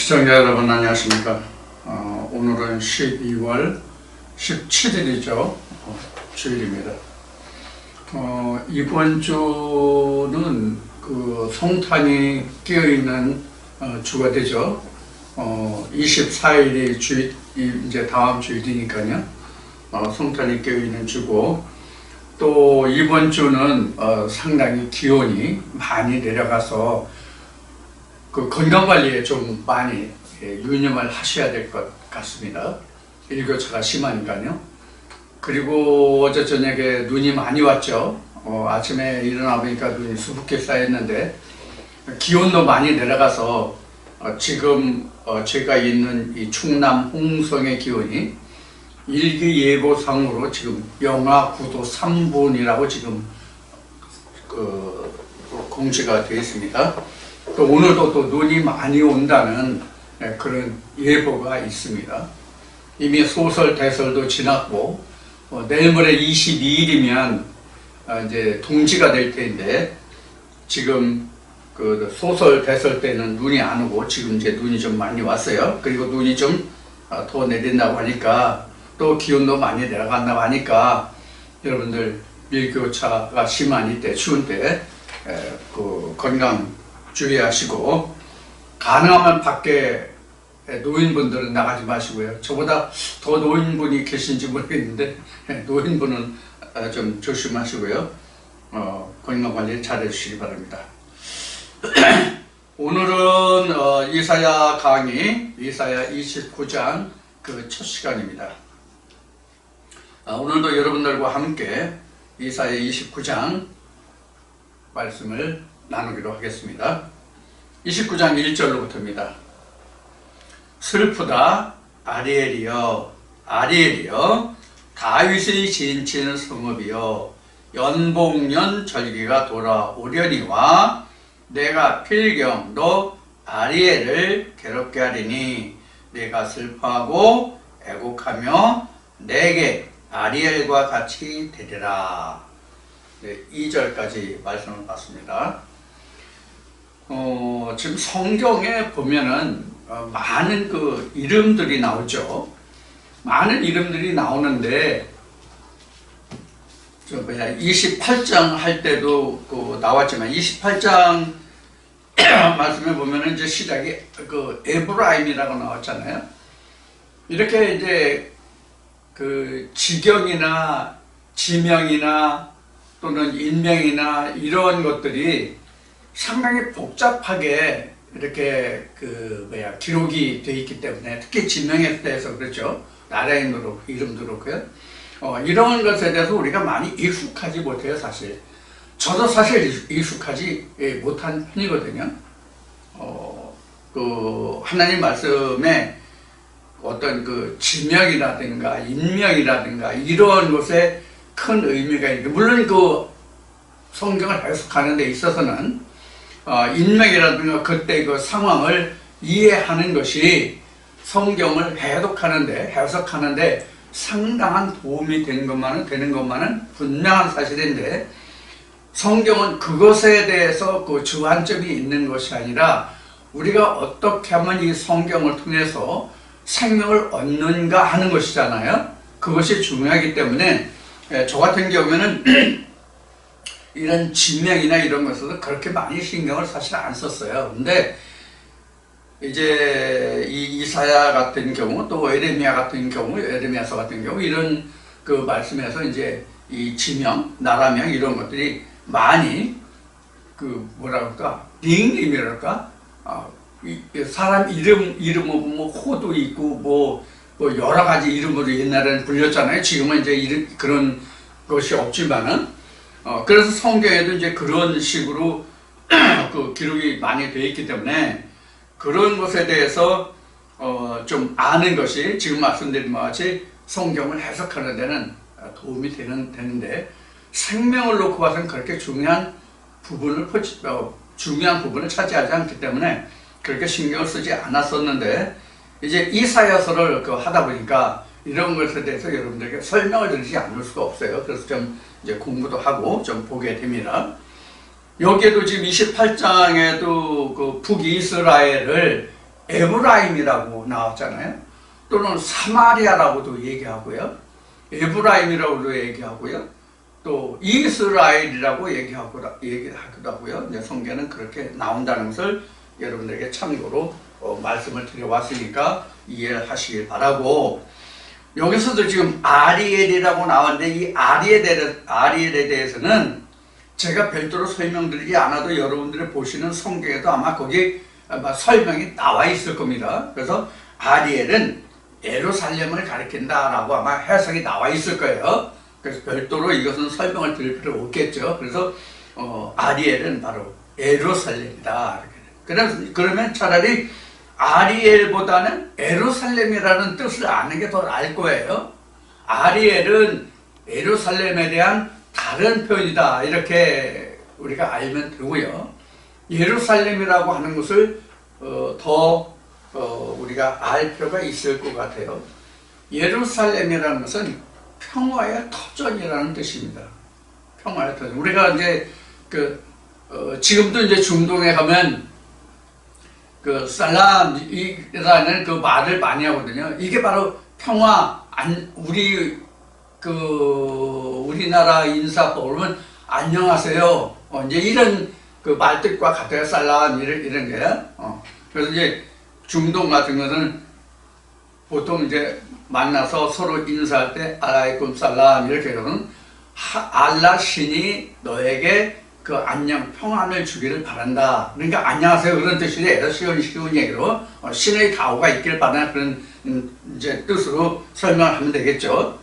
시청자 여러분 안녕하십니까. 오늘은 12월 17일이죠. 주일입니다. 이번 주는 그 성탄이 끼어있는 주가 되죠. 24일이 주일, 이제 다음 주일이니까요. 성탄이 끼어있는 주고, 또 이번 주는 상당히 기온이 많이 내려가서 그 건강관리에 좀 많이 유념을 하셔야 될 것 같습니다. 일교차가 심하니까요. 그리고 어제 저녁에 눈이 많이 왔죠. 아침에 일어나 보니까 눈이 수북게 쌓였는데, 기온도 많이 내려가서 지금 제가 있는 이 충남 홍성의 기온이 일기예보상으로 지금 영하 9도 3분이라고 지금 공지가 되어 있습니다. 또 오늘도 또 눈이 많이 온다는 그런 예보가 있습니다. 이미 소설 대설도 지났고, 내일 모레 22일이면 이제 동지가 될 텐데, 지금 그 소설 대설 때는 눈이 안 오고 지금 이제 눈이 좀 많이 왔어요. 그리고 눈이 좀 더 내린다고 하니까, 또 기온도 많이 내려간다고 하니까 여러분들 일교차가 심한 이때, 추운 때 그 건강 주의하시고, 가능하면 밖에 노인분들은 나가지 마시고요. 저보다 더 노인분이 계신지 모르겠는데 노인분은 좀 조심하시고요. 건강관리 잘 해주시기 바랍니다. 오늘은 이사야 강의, 이사야 29장 그 첫 시간입니다. 오늘도 여러분들과 함께 이사야 29장 말씀을 나누기로 하겠습니다. 29장 1절로부터입니다. 슬프다 아리엘이여, 아리엘이여, 다윗의 진치는 성읍이여, 연복년 절기가 돌아오려니와 내가 필경 너 아리엘을 괴롭게 하리니 내가 슬퍼하고 애곡하며 내게 아리엘과 같이 되리라. 네, 2절까지 말씀을 봤습니다. 지금 성경에 보면은 많은 그 이름들이 나오죠. 많은 이름들이 나오는데, 28장 할 때도 그 나왔지만, 28장 말씀에 보면은 이제 시작이 그 에브라임이라고 나왔잖아요. 이렇게 이제 그 지경이나 지명이나 또는 인명이나 이런 것들이 상당히 복잡하게 이렇게 기록이 되어 있기 때문에, 특히 지명에 대해서 그렇죠. 나라의 이름도 그렇고요. 이런 것에 대해서 우리가 많이 익숙하지 못해요, 사실. 저도 사실 익숙하지 못한 편이거든요. 하나님 말씀에 어떤 그 지명이라든가 인명이라든가 이런 것에 큰 의미가 있고, 물론 그 성경을 해석하는 데 있어서는 인명이라든가 그때 그 상황을 이해하는 것이 성경을 해석하는데 상당한 도움이 되는 것만은 분명한 사실인데, 성경은 그것에 대해서 그 주안점이 있는 것이 아니라 우리가 어떻게 하면 이 성경을 통해서 생명을 얻는가 하는 것이잖아요. 그것이 중요하기 때문에 저 같은 경우에는 이런 지명이나 이런 것에서 그렇게 많이 신경을 사실 안 썼어요. 근데 이제 이 이사야 같은 경우, 또 에레미야 같은 경우, 에레미야서 같은 경우, 이런 그 말씀에서 이제 이 지명, 나라명 이런 것들이 많이 닉네임이랄까? 사람 이름은 뭐 호도 있고 뭐 여러 가지 이름으로 옛날에는 불렸잖아요. 지금은 이제 그런 것이 없지만은, 그래서 성경에도 이제 그런 식으로 그 기록이 많이 되어 있기 때문에 그런 것에 대해서 좀 아는 것이 지금 말씀드린 것 같이 성경을 해석하는 데는 도움이 되는데, 생명을 놓고 봐서는 그렇게 중요한 부분을 차지하지 않기 때문에 그렇게 신경을 쓰지 않았었는데, 이제 이사야서를 하다 보니까 이런 것에 대해서 여러분들에게 설명을 드리지 않을 수가 없어요. 그래서 좀 이제 공부도 하고 좀 보게 됩니다. 여기에도 지금 28장에도 그 북이스라엘을 에브라임이라고 나왔잖아요. 또는 사마리아라고도 얘기하고요. 에브라임이라고도 얘기하고요. 또 이스라엘이라고 얘기하기도 하고요. 이제 성경에는 그렇게 나온다는 것을 여러분들에게 참고로 말씀을 드려왔으니까 이해를 하시길 바라고, 여기서도 지금 아리엘이라고 나왔는데 이 아리엘에 대해서는 제가 별도로 설명드리지 않아도 여러분들이 보시는 성경에도 아마 거기 설명이 나와 있을 겁니다. 그래서 아리엘은 예루살렘을 가리킨다라고 아마 해석이 나와 있을 거예요. 그래서 별도로 이것은 설명을 드릴 필요 없겠죠. 그래서 아리엘은 바로 예루살렘이다. 그러면 차라리 아리엘보다는 예루살렘이라는 뜻을 아는 게 더 나을 거예요. 아리엘은 예루살렘에 대한 다른 표현이다, 이렇게 우리가 알면 되고요. 예루살렘이라고 하는 것을 더 우리가 알 필요가 있을 것 같아요. 예루살렘이라는 것은 평화의 터전이라는 뜻입니다. 평화의 터전. 우리가 이제 지금도 이제 중동에 가면 살람이라는 그 말을 많이 하거든요. 이게 바로 평화, 우리나라 인사법 그러면 안녕하세요. 이제 이런 그 말뜻과 같아요. 살람 이런 게요. 그래서 이제 중동 같은 것은 보통 이제 만나서 서로 인사할 때 알라이쿰 살람 이렇게 하면 알라 신이 너에게 그 안녕 평안을 주기를 바란다. 그러니까 안녕하세요 그런 뜻이에요. 쉬운 얘기로 신의 가호가 있길 바라는 그런 이제 뜻으로 설명하면 되겠죠.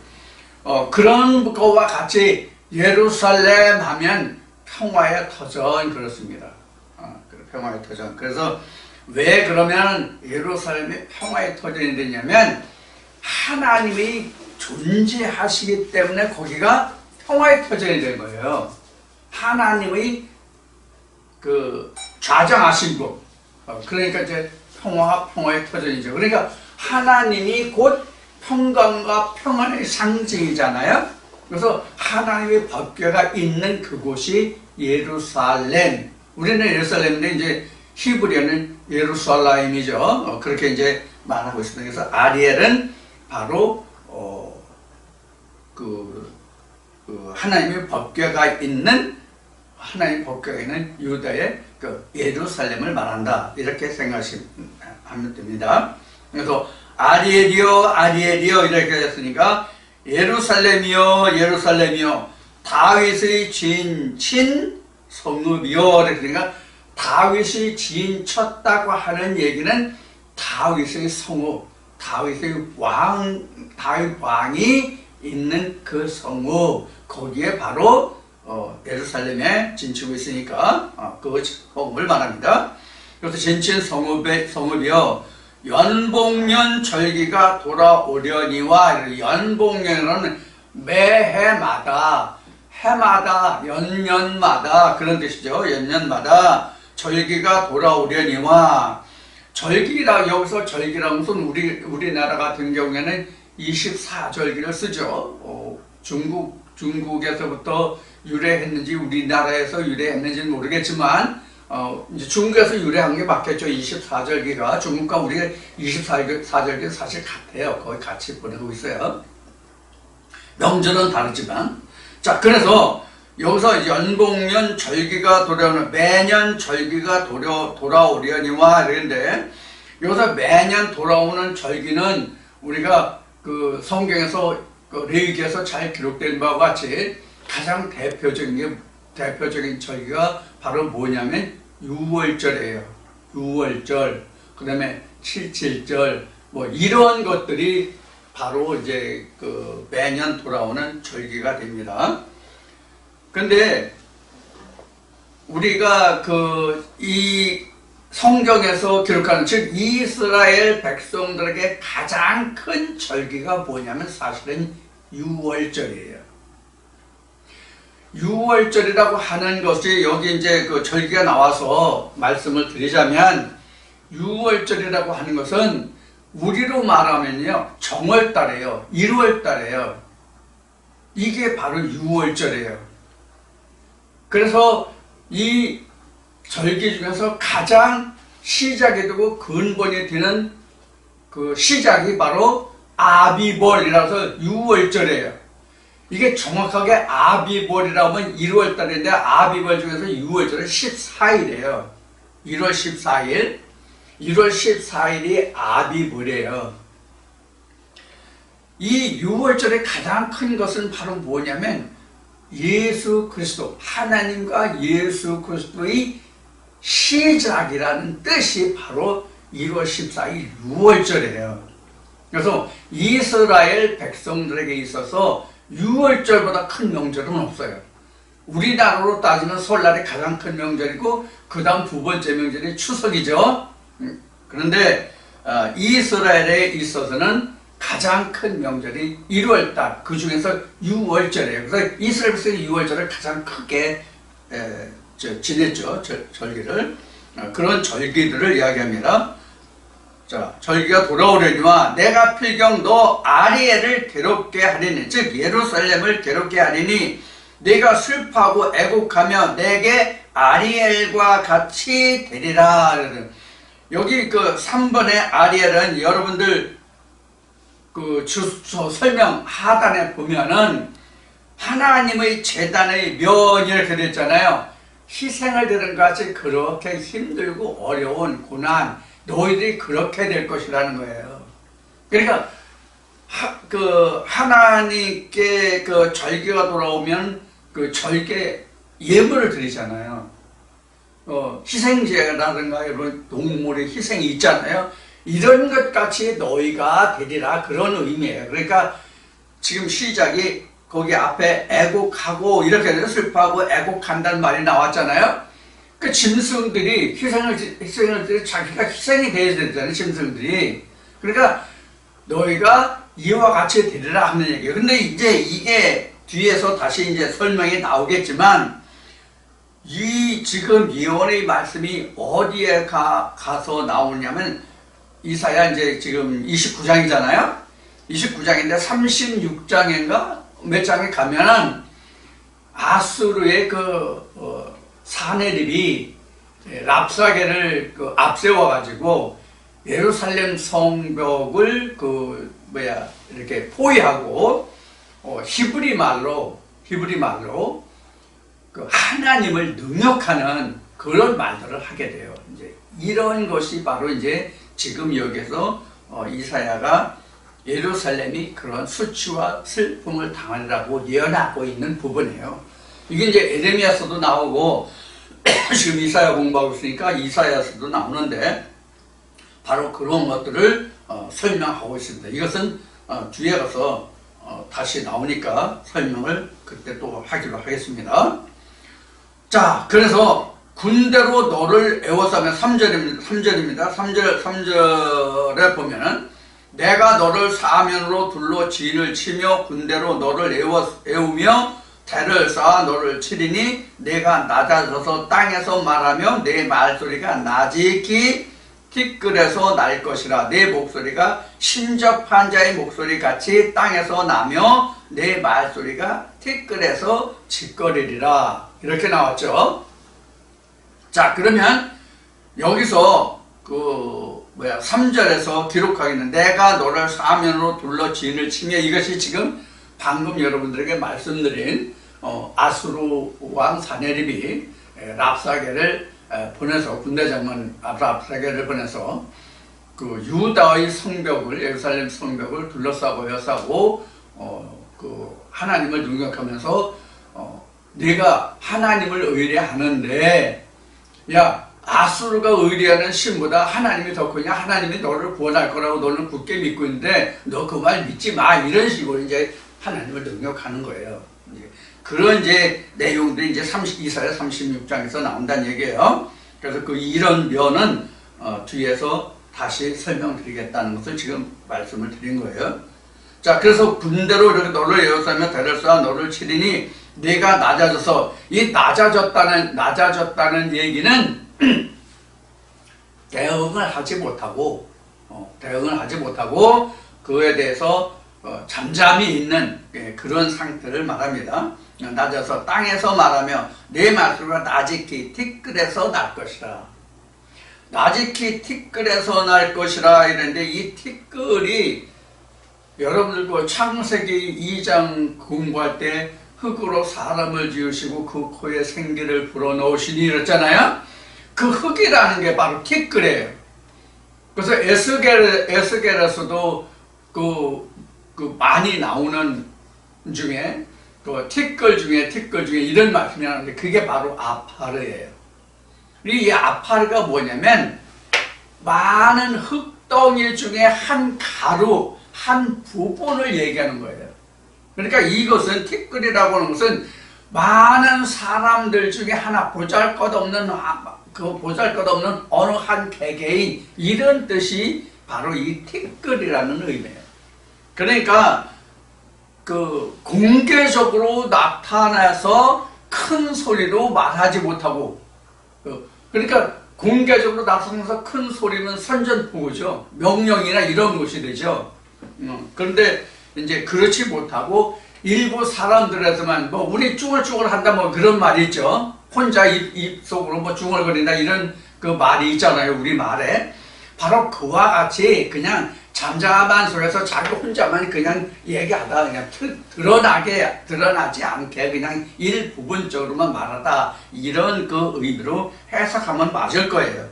그런 것과 같이 예루살렘 하면 평화의 터전, 그렇습니다. 평화의 터전. 그래서 왜 그러면 예루살렘이 평화의 터전이 되냐면 하나님이 존재하시기 때문에 거기가 평화의 터전이 된 거예요. 하나님의 좌정하신 곳. 그러니까 이제 평화의 터전이죠. 그러니까 하나님이 곧 평강과 평안의 상징이잖아요. 그래서 하나님의 법궤가 있는 그곳이 예루살렘. 우리는 예루살렘인데 이제 히브리어는 예루살렘이죠. 그렇게 이제 말하고 있습니다. 그래서 아리엘은 바로 하나님의 법궤가 있는 유다의 예루살렘을 말한다. 이렇게 생각하면 됩니다. 그래서 아리엘이여 이렇게 했으니까 예루살렘이여 다윗의 지인 성읍이여, 그러니까 다윗이 지인쳤다고 하는 얘기는 다윗의 성읍, 다윗 왕이 있는 그 성읍, 거기에 바로 예루살렘에 진치고 있으니까 그 성읍을 말합니다. 그래서 진친 성읍이여 연복년 절기가 돌아오려니와, 연복년은 매해마다, 연년마다 그런 뜻이죠. 연년마다 절기가 돌아오려니와, 여기서 절기라는 것은 우리나라 같은 경우에는 24절기를 쓰죠. 중국에서부터 유래했는지 우리나라에서 유래했는지는 모르겠지만 이제 중국에서 유래한 게 맞겠죠. 24절기가 중국과 우리가 24절기 사실 같아요. 거의 같이 보내고 있어요. 명절은 다르지만. 자, 그래서 여기서 연복년 절기가 돌아오는, 매년 절기가 돌아오려니와 이런데, 여기서 매년 돌아오는 절기는 우리가 그 성경에서 레위기에서 잘 기록된 바와 같이 가장 대표적인 절기가 바로 뭐냐면 유월절이에요. 유월절, 그 다음에 칠칠절, 뭐 이런 것들이 바로 이제 매년 돌아오는 절기가 됩니다. 근데 우리가 이 성경에서 기록하는, 즉 이스라엘 백성들에게 가장 큰 절기가 뭐냐면 사실은 유월절이에요. 유월절이라고 하는 것이 여기 이제 절기가 나와서 말씀을 드리자면, 유월절이라고 하는 것은 우리로 말하면요 정월달이에요. 1월달이에요. 이게 바로 유월절이에요. 그래서 이 절기 중에서 가장 시작이 되고 근본이 되는 그 시작이 바로 아비벌이라서 6월절이에요. 이게 정확하게 아비벌이라고 하면 1월달인데 아비벌 중에서 6월절은 14일이에요. 1월 14일. 1월 14일이 아비벌이에요. 이 6월절의 가장 큰 것은 바로 뭐냐면 예수 그리스도, 하나님과 예수 그리스도의 시작이라는 뜻이 바로 1월 14일 6월절이에요. 그래서 이스라엘 백성들에게 있어서 6월절보다 큰 명절은 없어요. 우리나라로 따지면 설날이 가장 큰 명절이고 그 다음 두 번째 명절이 추석이죠. 그런데 이스라엘에 있어서는 가장 큰 명절이 1월달, 그 중에서 6월절이에요. 그래서 이스라엘 백성이 6월절을 가장 크게 지냈죠. 절기를. 그런 절기들을 이야기합니다. 자, 절기가 돌아오려니와 내가 필경 너 아리엘을 괴롭게 하리니, 즉 예루살렘을 괴롭게 하리니 내가 슬퍼하고 애곡하며 내게 아리엘과 같이 되리라. 여기 그 3번의 아리엘은 여러분들 그 설명 하단에 보면은 하나님의 제단의 면 이렇게 됐잖아요. 희생을 드는 것이 그렇게 힘들고 어려운 고난, 너희들이 그렇게 될 것이라는 거예요. 그러니까 하나님께 그 절기가 돌아오면 그 절개 예물을 드리잖아요. 희생제라든가 여러분 동물의 희생이 있잖아요. 이런 것 같이 너희가 되리라, 그런 의미예요. 그러니까 지금 시작이 거기 앞에 애곡하고 이렇게 돼서 슬퍼하고 애곡한다는 말이 나왔잖아요. 그 짐승들이 희생을 자기가 희생이 돼야 되잖아요. 짐승들이. 그러니까 너희가 이와 같이 되리라 하는 얘기예요. 근데 이제 이게 뒤에서 다시 이제 설명이 나오겠지만 이 지금 예언의 말씀이 어디에 가서 나오냐면 이사야 이제 지금 29장이잖아요. 29장인데 36장인가 몇 장에 가면은 아수르의 사내립이 랍사게를 앞세워 가지고 예루살렘 성벽을 이렇게 포위하고 히브리 말로 그 하나님을 능욕하는 그런 말들을 하게 돼요. 이제 이런 것이 바로 이제 지금 여기서 이사야가 예루살렘이 그런 수치와 슬픔을 당하리라고 예언하고 있는 부분이에요. 이게 이제 에레미야서도 나오고 지금 이사야 공부하고 있으니까 이사야서도 나오는데 바로 그런 것들을 설명하고 있습니다. 이것은 뒤에 가서 다시 나오니까 설명을 그때 또 하기로 하겠습니다. 자, 그래서 군대로 너를 에워싸면 3절입니다. 3절에 보면은 내가 너를 사면으로 둘러 진을 치며 군대로 너를 에우며 대를 쌓아 너를 치리니 내가 낮아져서 땅에서 말하며 내 말소리가 나직히 티끌에서 날 것이라. 내 목소리가 신접한 자의 목소리 같이 땅에서 나며 내 말소리가 티끌에서 짓거리리라. 이렇게 나왔죠. 자, 그러면 여기서 3절에서 기록하기는 내가 너를 사면으로 둘러 진을 치며, 이것이 지금 방금 여러분들에게 말씀드린 아수르 왕 사네립이 랍사게를 보내서, 군대 장관 랍사게를 보내서 그 유다의 성벽을, 예루살렘 성벽을 둘러싸고 여싸고 하나님을 능력하면서 네가 하나님을 의뢰하는데, 야, 아수르가 의뢰하는 신보다 하나님이 더 크냐? 하나님이 너를 구원할 거라고 너는 굳게 믿고 있는데 너 그 말 믿지 마. 이런 식으로 이제 하나님을 능력하는 거예요. 그런 이제 내용들이 이제 이사야 36장에서 나온다는 얘기예요. 그래서 이런 면은 뒤에서 다시 설명드리겠다는 것을 지금 말씀을 드린 거예요. 자, 그래서 군대로 이렇게 너를 에워싸며 대를 쌓아 너를 치리니 내가 낮아져서, 이 낮아졌다는 얘기는 대응을 하지 못하고 그에 대해서 잠잠히 있는 그런 상태를 말합니다. 낮아서 땅에서 말하며 내 말소리가 나직히 티끌에서 날 것이라. 나지키 티끌에서 날 것이라 이랬는데, 이 티끌이 여러분들 그 창세기 2장 공부할 때 흙으로 사람을 지으시고 그 코에 생기를 불어넣으시니 이랬잖아요. 그 흙이라는 게 바로 티끌이에요. 그래서 에스겔에서도 그 많이 나오는 중에 그 티끌 중에 이런 말씀이 나오는데, 그게 바로 아파르예요. 이 아파르가 뭐냐면 많은 흙덩이 중에 한 가루, 한 부분을 얘기하는 거예요. 그러니까 이것은 티끌이라고 하는 것은 많은 사람들 중에 하나, 보잘것없는 어느 한 개개인, 이런 뜻이 바로 이 티끌이라는 의미예요. 그러니까 그 공개적으로 나타나서 큰 소리로 말하지 못하고, 그러니까 공개적으로 나타나서 큰 소리는 선전포고죠. 명령이나 이런 것이 되죠. 그런데 이제 그렇지 못하고 일부 사람들에서만 뭐 우리 쭈글쭈글 한다 뭐 그런 말이 있죠. 혼자 입속으로 뭐 중얼거린다 이런 그 말이 있잖아요, 우리 말에. 바로 그와 같이 그냥 잠잠한 속에서 자기 혼자만 그냥 얘기하다, 그냥 드러나지 않게 그냥 일부분적으로만 말하다, 이런 그 의미로 해석하면 맞을 거예요.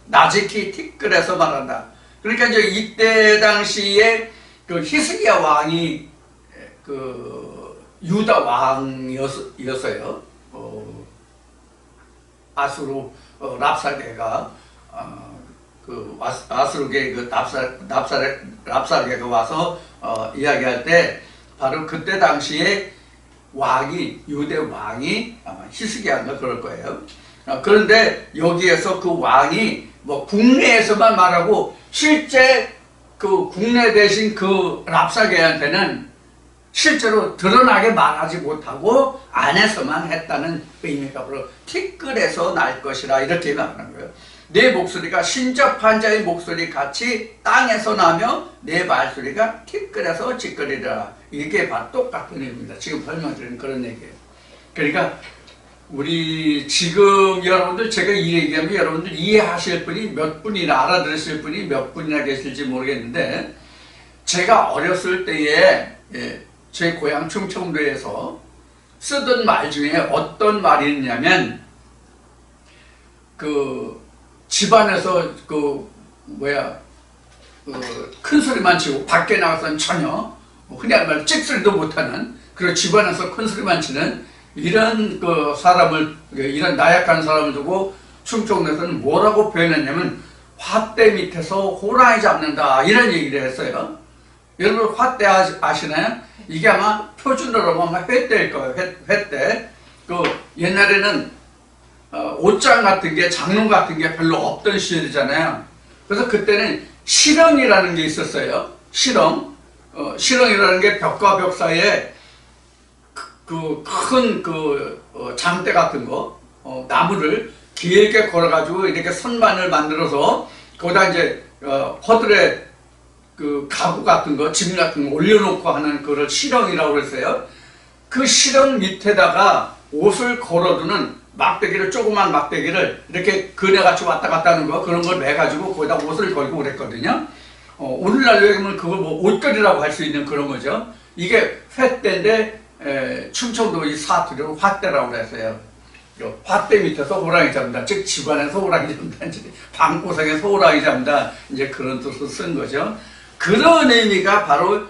나지키 티끌에서 말한다. 그러니까 이제 이때 당시에 그 히스기야 왕이 그 유다 왕이었어요. 아수르 랍사게가 그 아수르게 그 랍사게가 와서 이야기할 때 바로 그때 당시에 유대 왕이 아마 히스기야인가 그럴 거예요. 그런데 여기에서 그 왕이 뭐 국내에서만 말하고 실제 그 국내 대신 그 랍사게한테는 실제로 드러나게 말하지 못하고 안에서만 했다는 의미가 바로 티끌에서 날 것이라 이렇게 말하는 거예요. 내 목소리가 신접한 자의 목소리 같이 땅에서 나며 내 말소리가 티끌에서 찌끄리라. 이게 바로 똑같은 의미입니다. 지금 설명드린 그런 얘기예요. 그러니까 우리 지금 여러분들, 제가 이 얘기하면 여러분들 이해하실 분이 몇 분이나, 알아들으실 분이 몇 분이나 계실지 모르겠는데, 제가 어렸을 때에 제 고향 충청도에서 쓰던 말 중에 어떤 말이 있냐면, 그 집안에서 큰 소리만 치고 밖에 나가서는 전혀 흔히 말하는 찍소리도 못하는, 그리고 집안에서 큰 소리만 치는 이런 그 사람을, 이런 나약한 사람을 두고 충청도에서는 뭐라고 표현했냐면 화대 밑에서 호랑이 잡는다, 이런 얘기를 했어요. 여러분 화대 아시나요? 이게 아마 표준어로 하면 회대일 거예요. 회대. 그 옛날에는 옷장 같은 게, 장롱 같은 게 별로 없던 시절이잖아요. 그래서 그때는 실형이라는 게 있었어요. 실형이라는 게 벽과 벽 사이에 큰 장대 같은 거, 나무를 길게 걸어가지고 이렇게 선반을 만들어서 거기다 이제 허들에 그 가구 같은 거, 짐 같은 거 올려놓고 하는 그걸 실형이라고 그랬어요. 그 실형 밑에다가 옷을 걸어두는 막대기를, 조그만 막대기를 이렇게 그네같이 왔다 갔다 하는 거, 그런 걸 매가지고 거기다 옷을 걸고 그랬거든요. 오늘날로 얘기하면 그걸 뭐 옷걸이라고 할 수 있는 그런 거죠. 이게 횟대인데 충청도 이 사투리로 화대라고 그랬어요. 화대 밑에서 호랑이 잡는다, 즉 집안에서 호랑이 잡는다, 방구석에서 호랑이 잡는다, 이제 그런 뜻으로 쓴 거죠. 그런 의미가 바로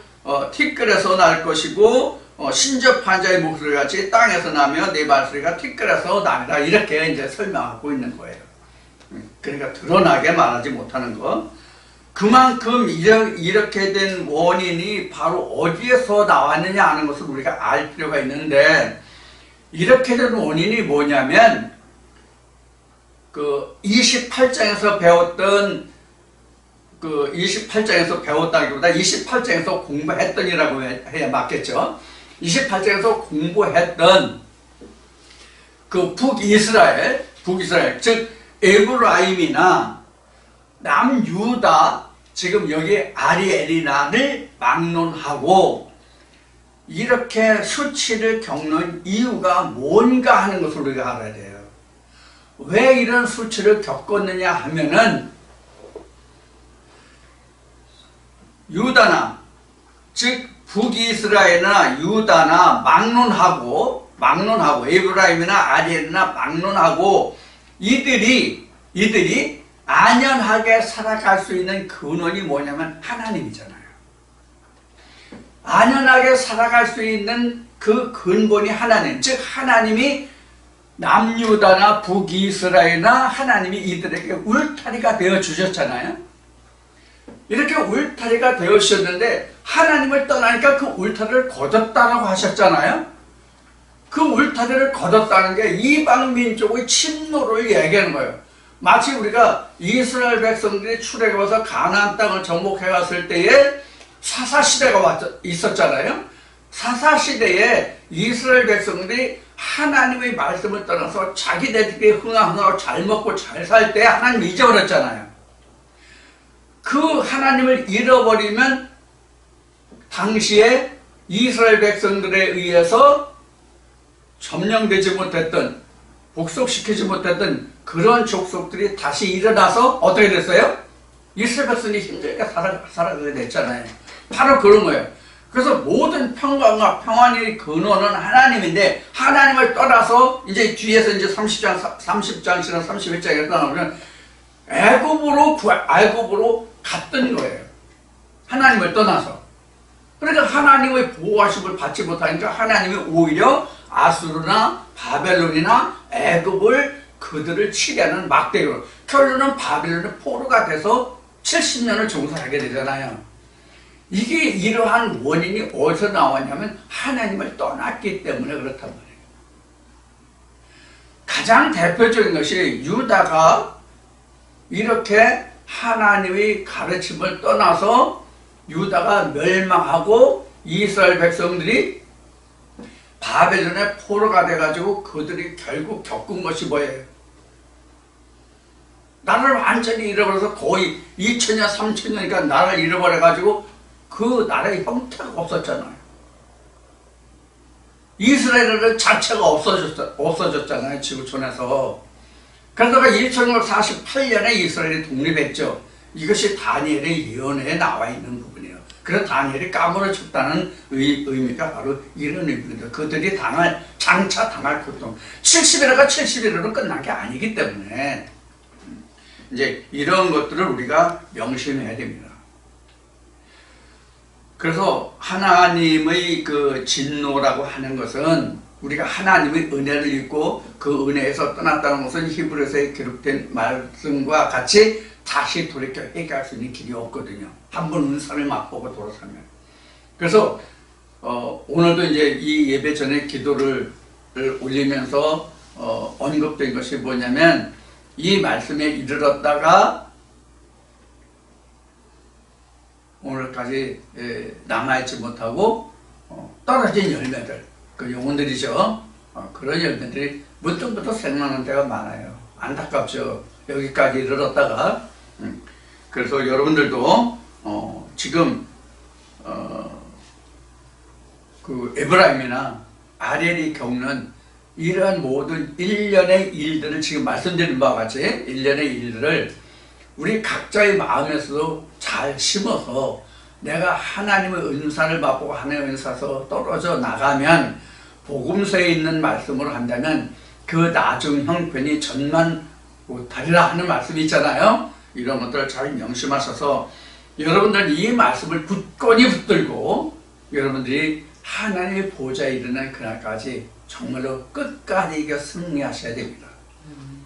티끌에서 날 것이고, 신접한 자의 목소리 같이 땅에서 나며 내 말소리가 티끌에서 나리라, 이렇게 이제 설명하고 있는 거예요. 그러니까 드러나게 말하지 못하는 거. 그만큼 이렇게 된 원인이 바로 어디에서 나왔느냐 하는 것을 우리가 알 필요가 있는데, 이렇게 된 원인이 뭐냐면 그 28장에서 배웠던, 그 28장에서 배웠다기보다 28장에서 공부했던이라고 해야 맞겠죠. 28장에서 공부했던 그 북이스라엘, 즉 에브라임이나 남유다, 지금 여기 아리엘이나를 막론하고 이렇게 수치를 겪는 이유가 뭔가 하는 것을 우리가 알아야 돼요. 왜 이런 수치를 겪었느냐 하면은 유다나 즉 북이스라엘이나 유다나 막론하고 에브라임이나 아리엘이나 막론하고 이들이 안연하게 살아갈 수 있는 근원이 뭐냐면 하나님이잖아요. 안연하게 살아갈 수 있는 그 근본이 하나님, 즉 하나님이 남유다나 북이스라엘이나 하나님이 이들에게 울타리가 되어 주셨잖아요. 이렇게 울타리가 되어 주셨는데 하나님을 떠나니까 그 울타리를 거뒀다라고 하셨잖아요. 그 울타리를 거뒀다는 게 이방 민족의 침노를 얘기하는 거예요. 마치 우리가 이스라엘 백성들이 출애굽해서 가나안 땅을 정복해 갔을 때에 사사시대가 있었잖아요. 사사시대에 이스라엘 백성들이 하나님의 말씀을 떠나서 자기네들끼리 흥하고 잘 먹고 잘 살 때 하나님 잊어버렸잖아요. 그 하나님을 잃어버리면 당시에 이스라엘 백성들에 의해서 점령되지 못했던, 복속시키지 못했던 그런 족속들이 다시 일어나서 어떻게 됐어요? 이스라엘 백성이 힘들게 살아가게 됐잖아요. 바로 그런 거예요. 그래서 모든 평강과 평안의 근원은 하나님인데 하나님을 떠나서 이제 뒤에서 이제 30장, 31장에 떠나면 애굽으로 갔던 거예요. 하나님을 떠나서. 그러니까 하나님의 보호하심을 받지 못하니까 하나님이 오히려 아수르나 바벨론이나 애굽을 그들을 치게 하는 막대기로, 결론은 바벨론의 포로가 돼서 70년을 종살하게 되잖아요. 이게 이러한 원인이 어디서 나왔냐면 하나님을 떠났기 때문에 그렇단 말이에요. 가장 대표적인 것이 유다가 이렇게 하나님의 가르침을 떠나서 유다가 멸망하고 이스라엘 백성들이 바벨론의 포로가 돼가지고 그들이 결국 겪은 것이 뭐예요? 나라를 완전히 잃어버려서 거의 2000년, 3000년이니까 나라를 잃어버려가지고 그 나라의 형태가 없었잖아요. 이스라엘 자체가 없어졌잖아요. 지구촌에서. 그러다가 1948년에 이스라엘이 독립했죠. 이것이 다니엘의 예언에 나와 있는 부분이에요. 그래서 다니엘이 까무러쳤다는 의미가 바로 이런 의미입니다. 그들이 장차 당할 고통. 70일에가 70일으로 끝난 게 아니기 때문에 이제 이런 것들을 우리가 명심해야 됩니다. 그래서 하나님의 그 진노라고 하는 것은 우리가 하나님의 은혜를 입고 그 은혜에서 떠났다는 것은 히브리서에 기록된 말씀과 같이 다시 돌이켜 회개할 수 있는 길이 없거든요. 한번 은사를 맛보고 돌아서면. 그래서 오늘도 이제 이 예배 전에 기도를 올리면서 언급된 것이 뭐냐면 이 말씀에 이르렀다가 오늘까지 남아있지 못하고 떨어진 열매들, 그 영혼들이죠. 그런 열매들이 문득부터 생각나는 때가 많아요. 안타깝죠. 여기까지 이르렀다가. 그래서 여러분들도 지금 그 에브라임이나 아렐이 겪는 이러한 모든 일련의 일들을 지금 말씀드린 바와 같이 일련의 일들을 우리 각자의 마음에서도 잘 심어서 내가 하나님의 은사를 맛보고 하나님의 은사에서 떨어져 나가면 복음서에 있는 말씀으로 한다면 그 나중 형편이 전만 못하리라 하는 말씀이 있잖아요. 이런 것들을 잘 명심하셔서 여러분들 이 말씀을 굳건히 붙들고 여러분들이 하나님의 보좌에 이르는 그날까지 정말로 끝까지 이겨 승리하셔야 됩니다.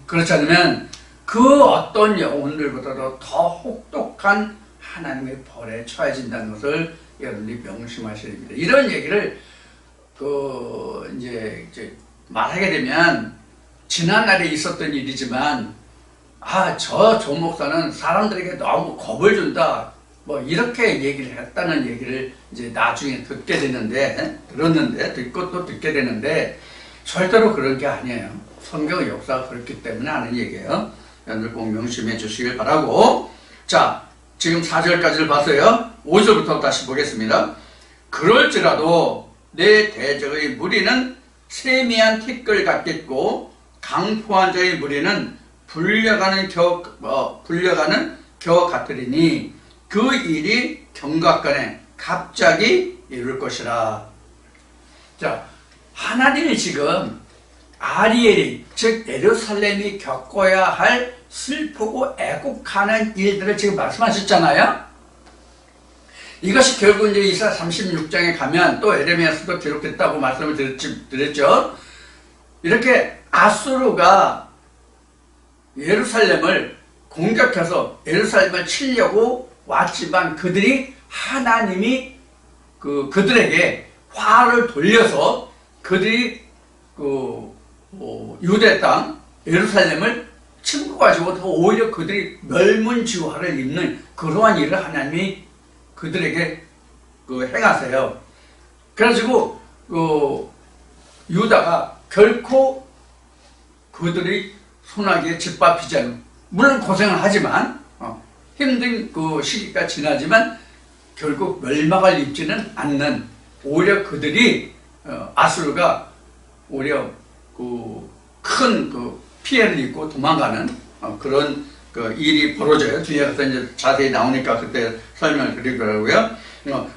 그렇지 않으면 그 어떤 영혼들보다도 더 혹독한 하나님의 벌에 처해진다는 것을 여러분들이 명심하셔야 됩니다. 이런 얘기를 이제 말하게 되면 지난날에 있었던 일이지만 저 목사는 사람들에게 너무 겁을 준다 뭐 이렇게 얘기를 했다는 얘기를 이제 나중에 듣고 또 듣게 되는데 절대로 그런 게 아니에요. 성경의 역사가 그렇기 때문에 하는 얘기예요. 여러분들 꼭 명심해 주시길 바라고. 자, 지금 4절까지를 봤어요. 5절부터 다시 보겠습니다. 그럴지라도 내 대적의 무리는 세미한 티끌 같겠고 강포한 자의 무리는 불려가는 겨와 같으리니 그 일이 경각간에 갑자기 이룰 것이라. 자, 하나님이 지금 아리엘이, 즉 예루살렘이 겪어야 할 슬프고 애곡하는 일들을 지금 말씀하셨잖아요. 이것이 결국 이제 이사 36장에 가면 또 에레미야서도 기록됐다고 말씀을 드렸죠. 이렇게 아수르가 예루살렘을 공격해서 예루살렘을 치려고 왔지만 하나님이 그들에게 화를 돌려서 그들이 유대 땅 예루살렘을 침공하시고 더 오히려 그들이 멸문지화를 입는 그러한 일을 하나님이 그들에게 행하세요. 그래가지고 유다가 결코 그들이 손아귀에 짓밟히지 않는, 물론 고생을 하지만 힘든 시기가 지나지만 결국 멸망을 입지는 않는, 오히려 그들이 아수르가 오히려 큰 피해를 입고 도망가는 그런 일이 벌어져요. 뒤에 가서 이제 자세히 나오니까 그때 설명을 드리더라고요.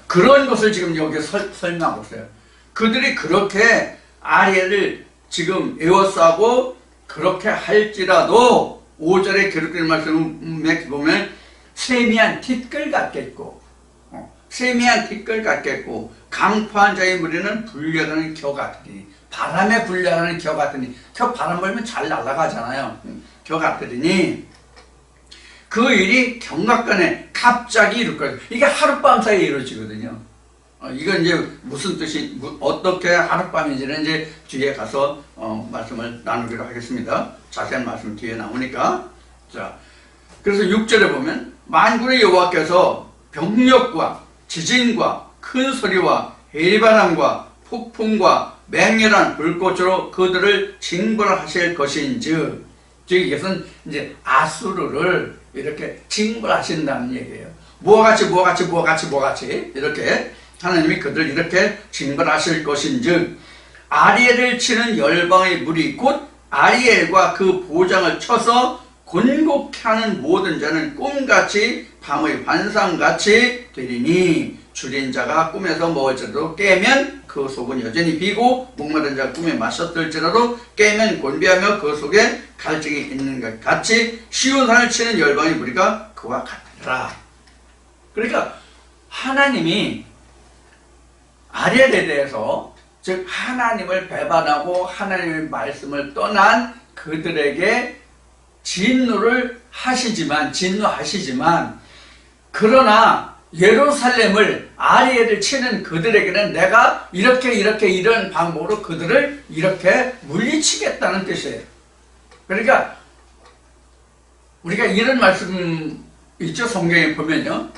그런 것을 지금 여기 설명하고 있어요. 그들이 그렇게 아리엘을 지금 에워싸고 그렇게 할지라도 5절에 기록된 말씀에 보면 세미한 티끌 같겠고, 세미한 티끌 같겠고, 강포한 자의 무리는 불려가는 겨 같으니, 바람에 불려가는 겨 같으니, 바람 불면 잘 날아가잖아요. 겨 같으니 그 일이 경각간에 갑자기 이룰 거예요. 이게 하룻밤 사이에 이루어지거든요. 이건 이제 무슨 뜻이, 어떻게 하룻밤인지는 이제 뒤에 가서 말씀을 나누기로 하겠습니다. 자세한 말씀 뒤에 나오니까. 자, 그래서 6절에 보면 만군의 여호와께서 병력과 지진과 큰 소리와 해바람과 폭풍과 맹렬한 불꽃으로 그들을 징벌하실 것인즉, 즉 이것은 이제 아수르를 이렇게 징벌하신다는 얘기예요. 뭐가 같이 이렇게 하나님이 그들을 이렇게 징벌하실 것인즉, 아리엘을 치는 열방의 무리 곧 아리엘과 그 보장을 쳐서 곤곡해 하는 모든 자는 꿈같이 밤의 환상같이 되리니, 줄인 자가 꿈에서 먹을지라도 깨면 그 속은 여전히 비고, 목마른 자가 꿈에 마셨을지라도 깨면 곤비하며 그 속에 갈증이 있는 것 같이 시온산을 치는 열방의 무리가 그와 같으리라. 그러니까 하나님이 아리엘에 대해서, 즉 하나님을 배반하고 하나님의 말씀을 떠난 그들에게 진노하시지만 그러나 예루살렘을, 아리엘을 치는 그들에게는 내가 이렇게 이런 방법으로 그들을 이렇게 물리치겠다는 뜻이에요. 그러니까 우리가 이런 말씀 있죠. 성경에 보면요,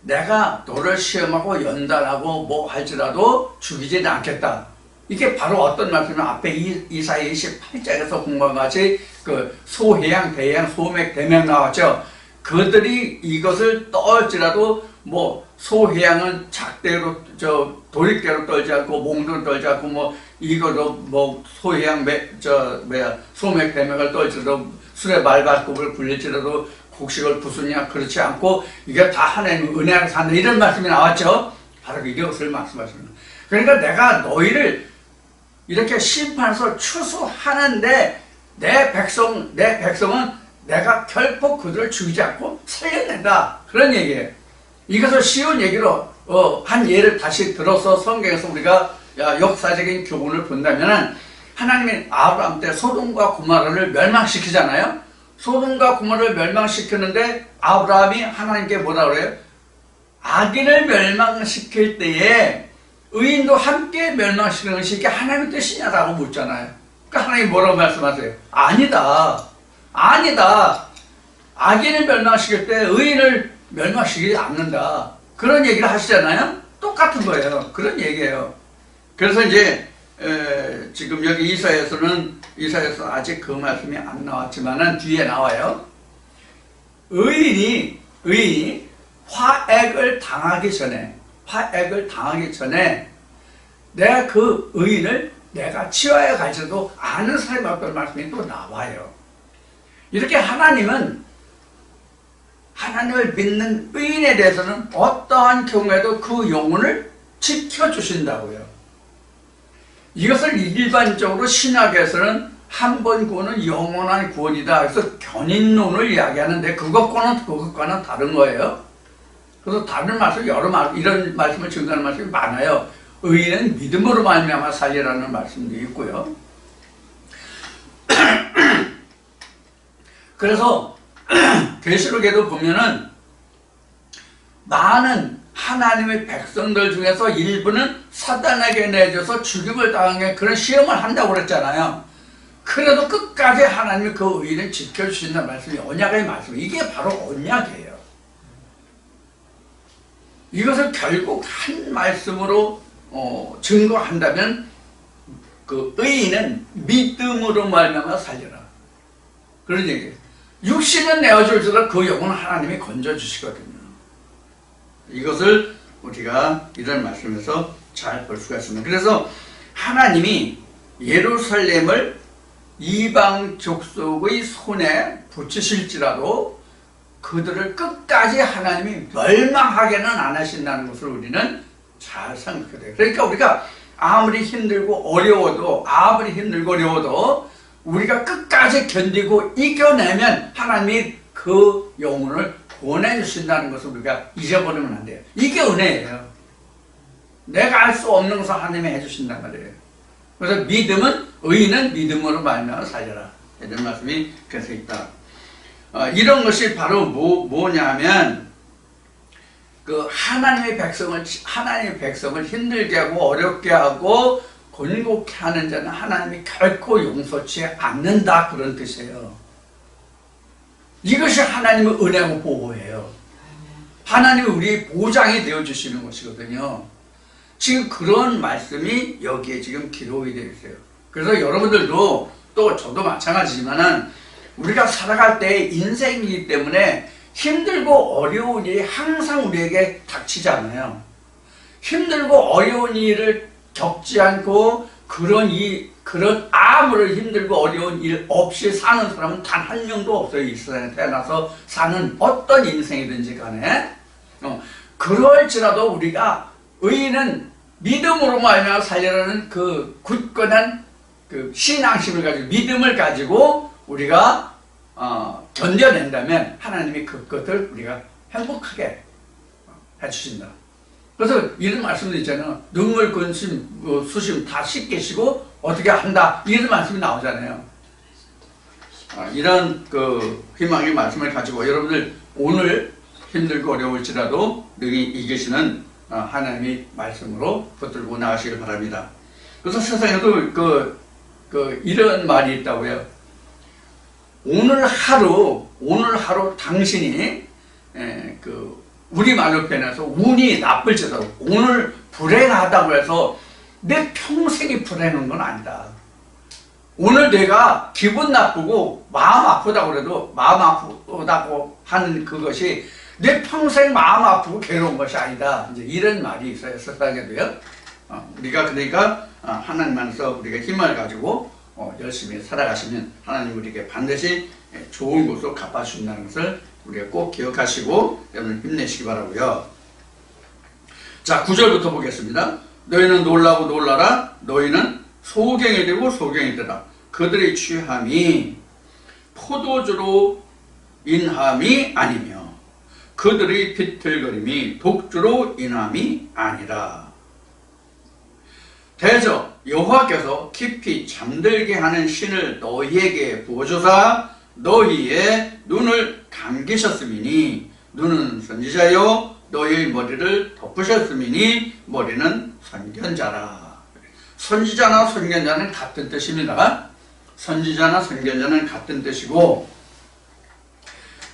내가 너를 시험하고 연단하고 뭐 할지라도 죽이지는 않겠다. 이게 바로 어떤 말씀이면 앞에 이사야 28장에서 공부한 같이 소해양, 대양, 소맥, 대맥 나왔죠. 그들이 이것을 떨지라도 소해양은 작대로 도립대로 떨지 않고 몽둥 떨지 않고 이거도 소해양 소맥, 대맥을 떨지라도 술에 말발굽을 굴릴지라도 곡식을 부수냐 그렇지 않고 이게 다 하나님의 은혜로 산다, 이런 말씀이 나왔죠. 바로 이것을 말씀하시는 거예요. 그러니까 내가 너희를 이렇게 심판해서 추수하는데 내 백성은 내가 결코 그들을 죽이지 않고 살려낸다, 그런 얘기예요. 이것을 쉬운 얘기로 한 예를 다시 들어서 성경에서 우리가 역사적인 교훈을 본다면, 하나님이 아브라함 때 소돔과 고모라를 멸망시키잖아요. 소돔과 고모라를 멸망시켰는데 아브라함이 하나님께 뭐라 그래요? 악인을 멸망시킬 때에 의인도 함께 멸망시키는 것이 이게 하나님의 뜻이냐라고 묻잖아요. 그러니까 하나님이 뭐라고 말씀하세요? 아니다. 악인을 멸망시킬 때 의인을 멸망시키지 않는다, 그런 얘기를 하시잖아요. 똑같은 거예요. 그런 얘기예요. 그래서 이제 지금 여기 이사야에서 아직 그 말씀이 안 나왔지만은 뒤에 나와요. 의인이 화액을 당하기 전에 내가 그 의인을 내가 치워야 갈지도 아는 사람이 없다는 말씀이 또 나와요. 이렇게 하나님을 믿는 의인에 대해서는 어떠한 경우에도 그 영혼을 지켜주신다고요. 이것을 일반적으로 신학에서는 한 번 구원은 영원한 구원이다. 그래서 견인론을 이야기하는데 그것과는 다른 거예요. 그래서 다른 말씀, 이런 말씀을 증거하는 말씀이 많아요. 의인은 믿음으로 말미암아 살리라는 말씀도 있고요. 그래서 계시록에도 보면은 많은 하나님의 백성들 중에서 일부는 사단에게 내줘서 죽임을 당하게 그런 시험을 한다고 그랬잖아요. 그래도 끝까지 하나님이 그 의인을 지켜주신다는 말씀이 언약의 말씀. 이게 바로 언약이에요. 이것을 결국 한 말씀으로 증거한다면 그 의인은 믿음으로 말미암아 살려라. 그런 얘기예요. 육신은 내어줄지라도 그 영혼은 하나님이 건져주시거든요. 이것을 우리가 이런 말씀에서 잘 볼 수가 있습니다. 그래서 하나님이 예루살렘을 이방 족속의 손에 붙이실지라도 그들을 끝까지 하나님이 멸망하게는 안 하신다는 것을 우리는 잘 생각해야 돼요. 그러니까 우리가 아무리 힘들고 어려워도 우리가 끝까지 견디고 이겨내면 하나님이 그 영혼을 보내주신다는 것을 우리가 잊어버리면 안 돼요. 이게 은혜예요. 내가 알 수 없는 것을 하나님이 해주신단 말이에요. 그래서 의인은 믿음으로 말미암아 살려라. 이런 말씀이 그래서 있다. 이런 것이 바로 뭐냐면 그 하나님의 백성을 힘들게 하고 어렵게 하고 곤곡해 하는 자는 하나님이 결코 용서치 않는다, 그런 뜻이에요. 이것이 하나님의 은혜고 보호예요. 하나님이 우리의 보장이 되어주시는 것이거든요. 지금 그런 말씀이 여기에 지금 기록이 되어 있어요. 그래서 여러분들도 또 저도 마찬가지지만은 우리가 살아갈 때 인생이기 때문에 힘들고 어려운 일이 항상 우리에게 닥치잖아요. 힘들고 어려운 일을 겪지 않고 그런 아무런 힘들고 어려운 일 없이 사는 사람은 단 한 명도 없어요. 이 세상에 태어나서 사는 어떤 인생이든지 간에. 그럴지라도 우리가 의인은 믿음으로 말미암아 살려라는 그 굳건한 그 신앙심을 가지고 믿음을 가지고 우리가 견뎌낸다면 하나님이 그것을 우리가 행복하게 해주신다. 그래서 이런 말씀도 있잖아요. 눈물, 근심, 수심 다 씻기시고 어떻게 한다, 이런 말씀이 나오잖아요. 이런 그 희망의 말씀을 가지고 여러분들 오늘 힘들고 어려울지라도 능히 이기시는 하나님의 말씀으로 붙들고 나가시길 바랍니다. 그래서 세상에도 이런 말이 있다고요. 오늘 하루 당신이 우리말로 표현해서 운이 나쁠지라도 오늘 불행하다고 해서 내 평생이 불행한 건 아니다. 오늘 내가 기분 나쁘고 마음 아프다고 그래도 마음 아프다고 하는 그것이 내 평생 마음 아프고 괴로운 것이 아니다. 이제 이런 말이 있어요. 세상에도요. 우리가 그러니까 하나님 안에서 우리가 힘을 가지고 열심히 살아가시면 하나님 우리에게 반드시 좋은 것으로 갚아주신다는 것을 우리가 꼭 기억하시고 여러분 힘내시기 바라고요. 자, 9절부터 보겠습니다. 너희는 놀라고 놀라라. 너희는 소경이 되고 소경이 되라. 그들의 취함이 포도주로 인함이 아니며 그들의 비틀거림이 독주로 인함이 아니라. 대저 여호와께서 깊이 잠들게 하는 신을 너희에게 부어주사 너희의 눈을 감기셨음이니 눈은 선지자요 너희의 머리를 덮으셨음이니 머리는 선견자라. 선지자나 선견자는 같은 뜻입니다. 선지자나 선견자는 같은 뜻이고,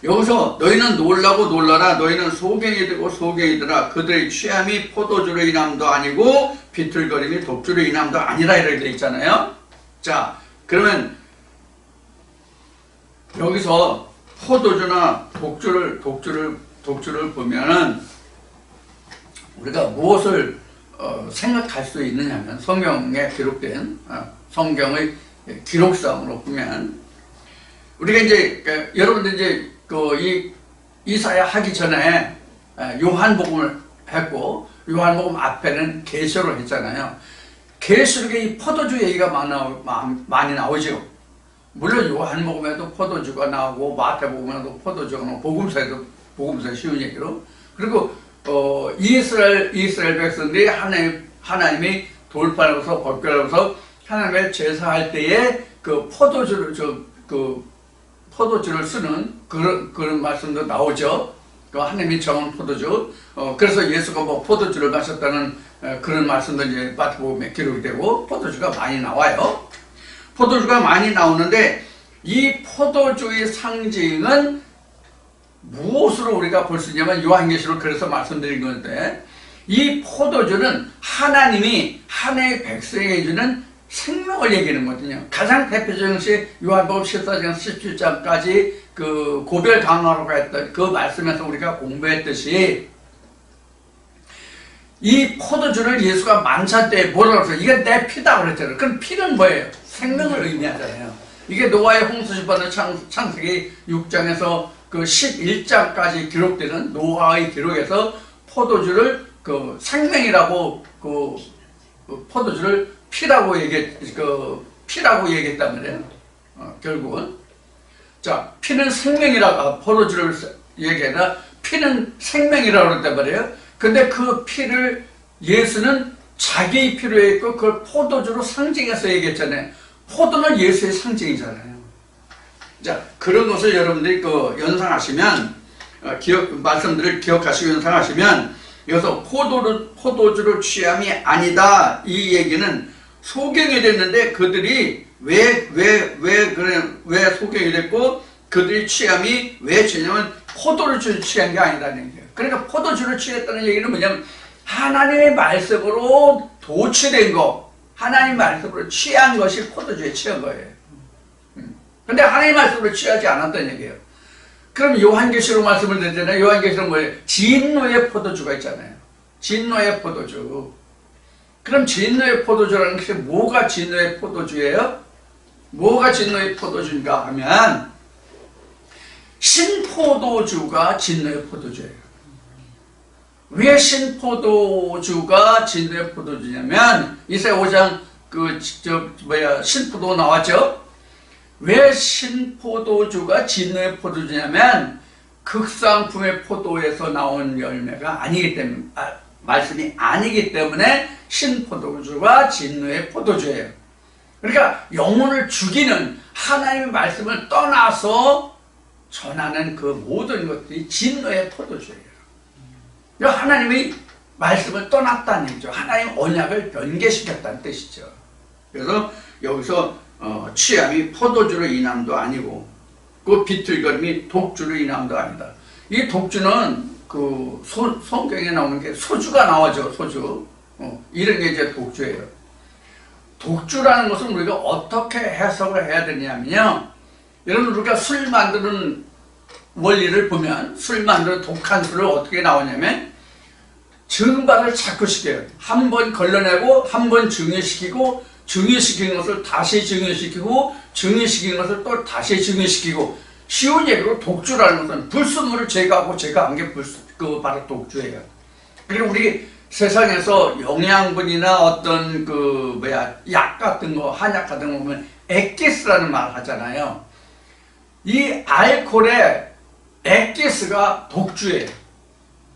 여기서 너희는 놀라고 놀라라. 너희는 소경이 되고 소경이 되라. 그들의 취함이 포도주로 인함도 아니고 비틀거림이 독주로 인함도 아니라 이렇게 되어 있잖아요. 자, 그러면 여기서 포도주나 독주를 보면은 우리가 무엇을 생각할 수 있느냐면 성경에 기록된 성경의 기록상으로 보면 우리가 이제 여러분들 이제 이 이사야 하기 전에 요한복음을 했고 요한복음 앞에는 계시록을 했잖아요. 계시록에 이 포도주 얘기가 많이 나오죠. 물론 요한복음에도 포도주가 나오고 마태복음에도 포도주가 나오고 복음서에 쉬운 얘기로 그리고 이스라엘 백성들이 하나님이 돌판으로서 법궤로서 하나님의 제사할 때에 그 포도주를 쓰는 그런 말씀도 나오죠. 그 하나님이 정한 포도주. 그래서 예수가 뭐 포도주를 마셨다는 그런 말씀도 이제 마태복음에 기록이 되고 포도주가 많이 나와요. 포도주가 많이 나오는데 이 포도주의 상징은 무엇으로 우리가 볼 수 있냐면 요한계시록 그래서 말씀드린 건데 이 포도주는 하나님이 하나님의 백성에게 주는 생명을 얘기하는 거거든요. 가장 대표적인 것이 요한복음 14장 17장까지 그 고별 강화로가 했던 그 말씀에서 우리가 공부했듯이 이 포도주를 예수가 만찬 때 뭐라고 했어요? 이게 내 피다 그랬잖아요. 그럼 피는 뭐예요? 생명을 의미하잖아요. 이게 노아의 홍수심판의 창세기 6장에서 그 11장까지 기록되는 노아의 기록에서 포도주를 그 생명이라고 그 포도주를 피라고 얘기했단 말이에요. 결국은 자 피는 생명이라고 포도주를 얘기하나 피는 생명이라고 그랬단 말이에요. 근데 그 피를 예수는 자기의 피로 했고 그걸 포도주로 상징해서 얘기했잖아요. 포도는 예수의 상징이잖아요. 자, 그런 것을 여러분들이 연상하시면, 말씀들을 기억하시고 연상하시면, 여기서 포도주를 취함이 아니다. 이 얘기는 소경이 됐는데 그들이 왜 소경이 됐고, 그들이 취함이 왜 취냐면 포도를 취한 게 아니라는 얘기예요. 그러니까 포도주를 취했다는 얘기는 뭐냐면 하나님의 말씀으로 도취된 거, 하나님의 말씀으로 취한 것이 포도주에 취한 거예요. 근데 하나님의 말씀으로 취하지 않았다는 얘기예요. 그럼 요한계시록 말씀을 드리잖아요. 요한계시록 뭐예요? 진노의 포도주가 있잖아요. 진노의 포도주. 그럼 진노의 포도주라는 것이 뭐가 진노의 포도주예요? 뭐가 진노의 포도주인가 하면 신포도주가 진노의 포도주예요. 왜 신포도주가 진노의 포도주냐면 이사야 5장 신포도 나왔죠? 왜 신포도주가 진노의 포도주냐면 극상품의 포도에서 나온 열매가 아니기 때문에 말씀이 아니기 때문에 신포도주가 진노의 포도주예요. 그러니까 영혼을 죽이는 하나님의 말씀을 떠나서 전하는 그 모든 것들이 진노의 포도주예요. 하나님의 말씀을 떠났다는 얘기죠. 하나님 언약을 변개시켰다는 뜻이죠. 그래서 여기서 취함이 포도주로 인함도 아니고 그 비틀거림이 독주로 인함도 아니다. 이 독주는 그 성경에 나오는 게 소주가 나오죠. 소주. 이런 게 이제 독주예요. 독주라는 것은 우리가 어떻게 해석을 해야 되냐면요. 여러분 우리가 술 만드는 원리를 보면 술 만드는 독한 술을 어떻게 나오냐면 증발을 자꾸 시켜요. 한 번 걸러내고 한 번 증유시키고 증유시킨 것을 다시 증유시키고 증유시킨 것을 또 다시 증유시키고 쉬운 얘기로 독주라는 것은 불순물을 제거하고 제거한 게 바로 독주예요. 그리고 우리 세상에서 영양분이나 어떤 약 같은 거 한약 같은 거 보면 액기스라는 말 하잖아요. 이 알코올의 액기스가 독주예요.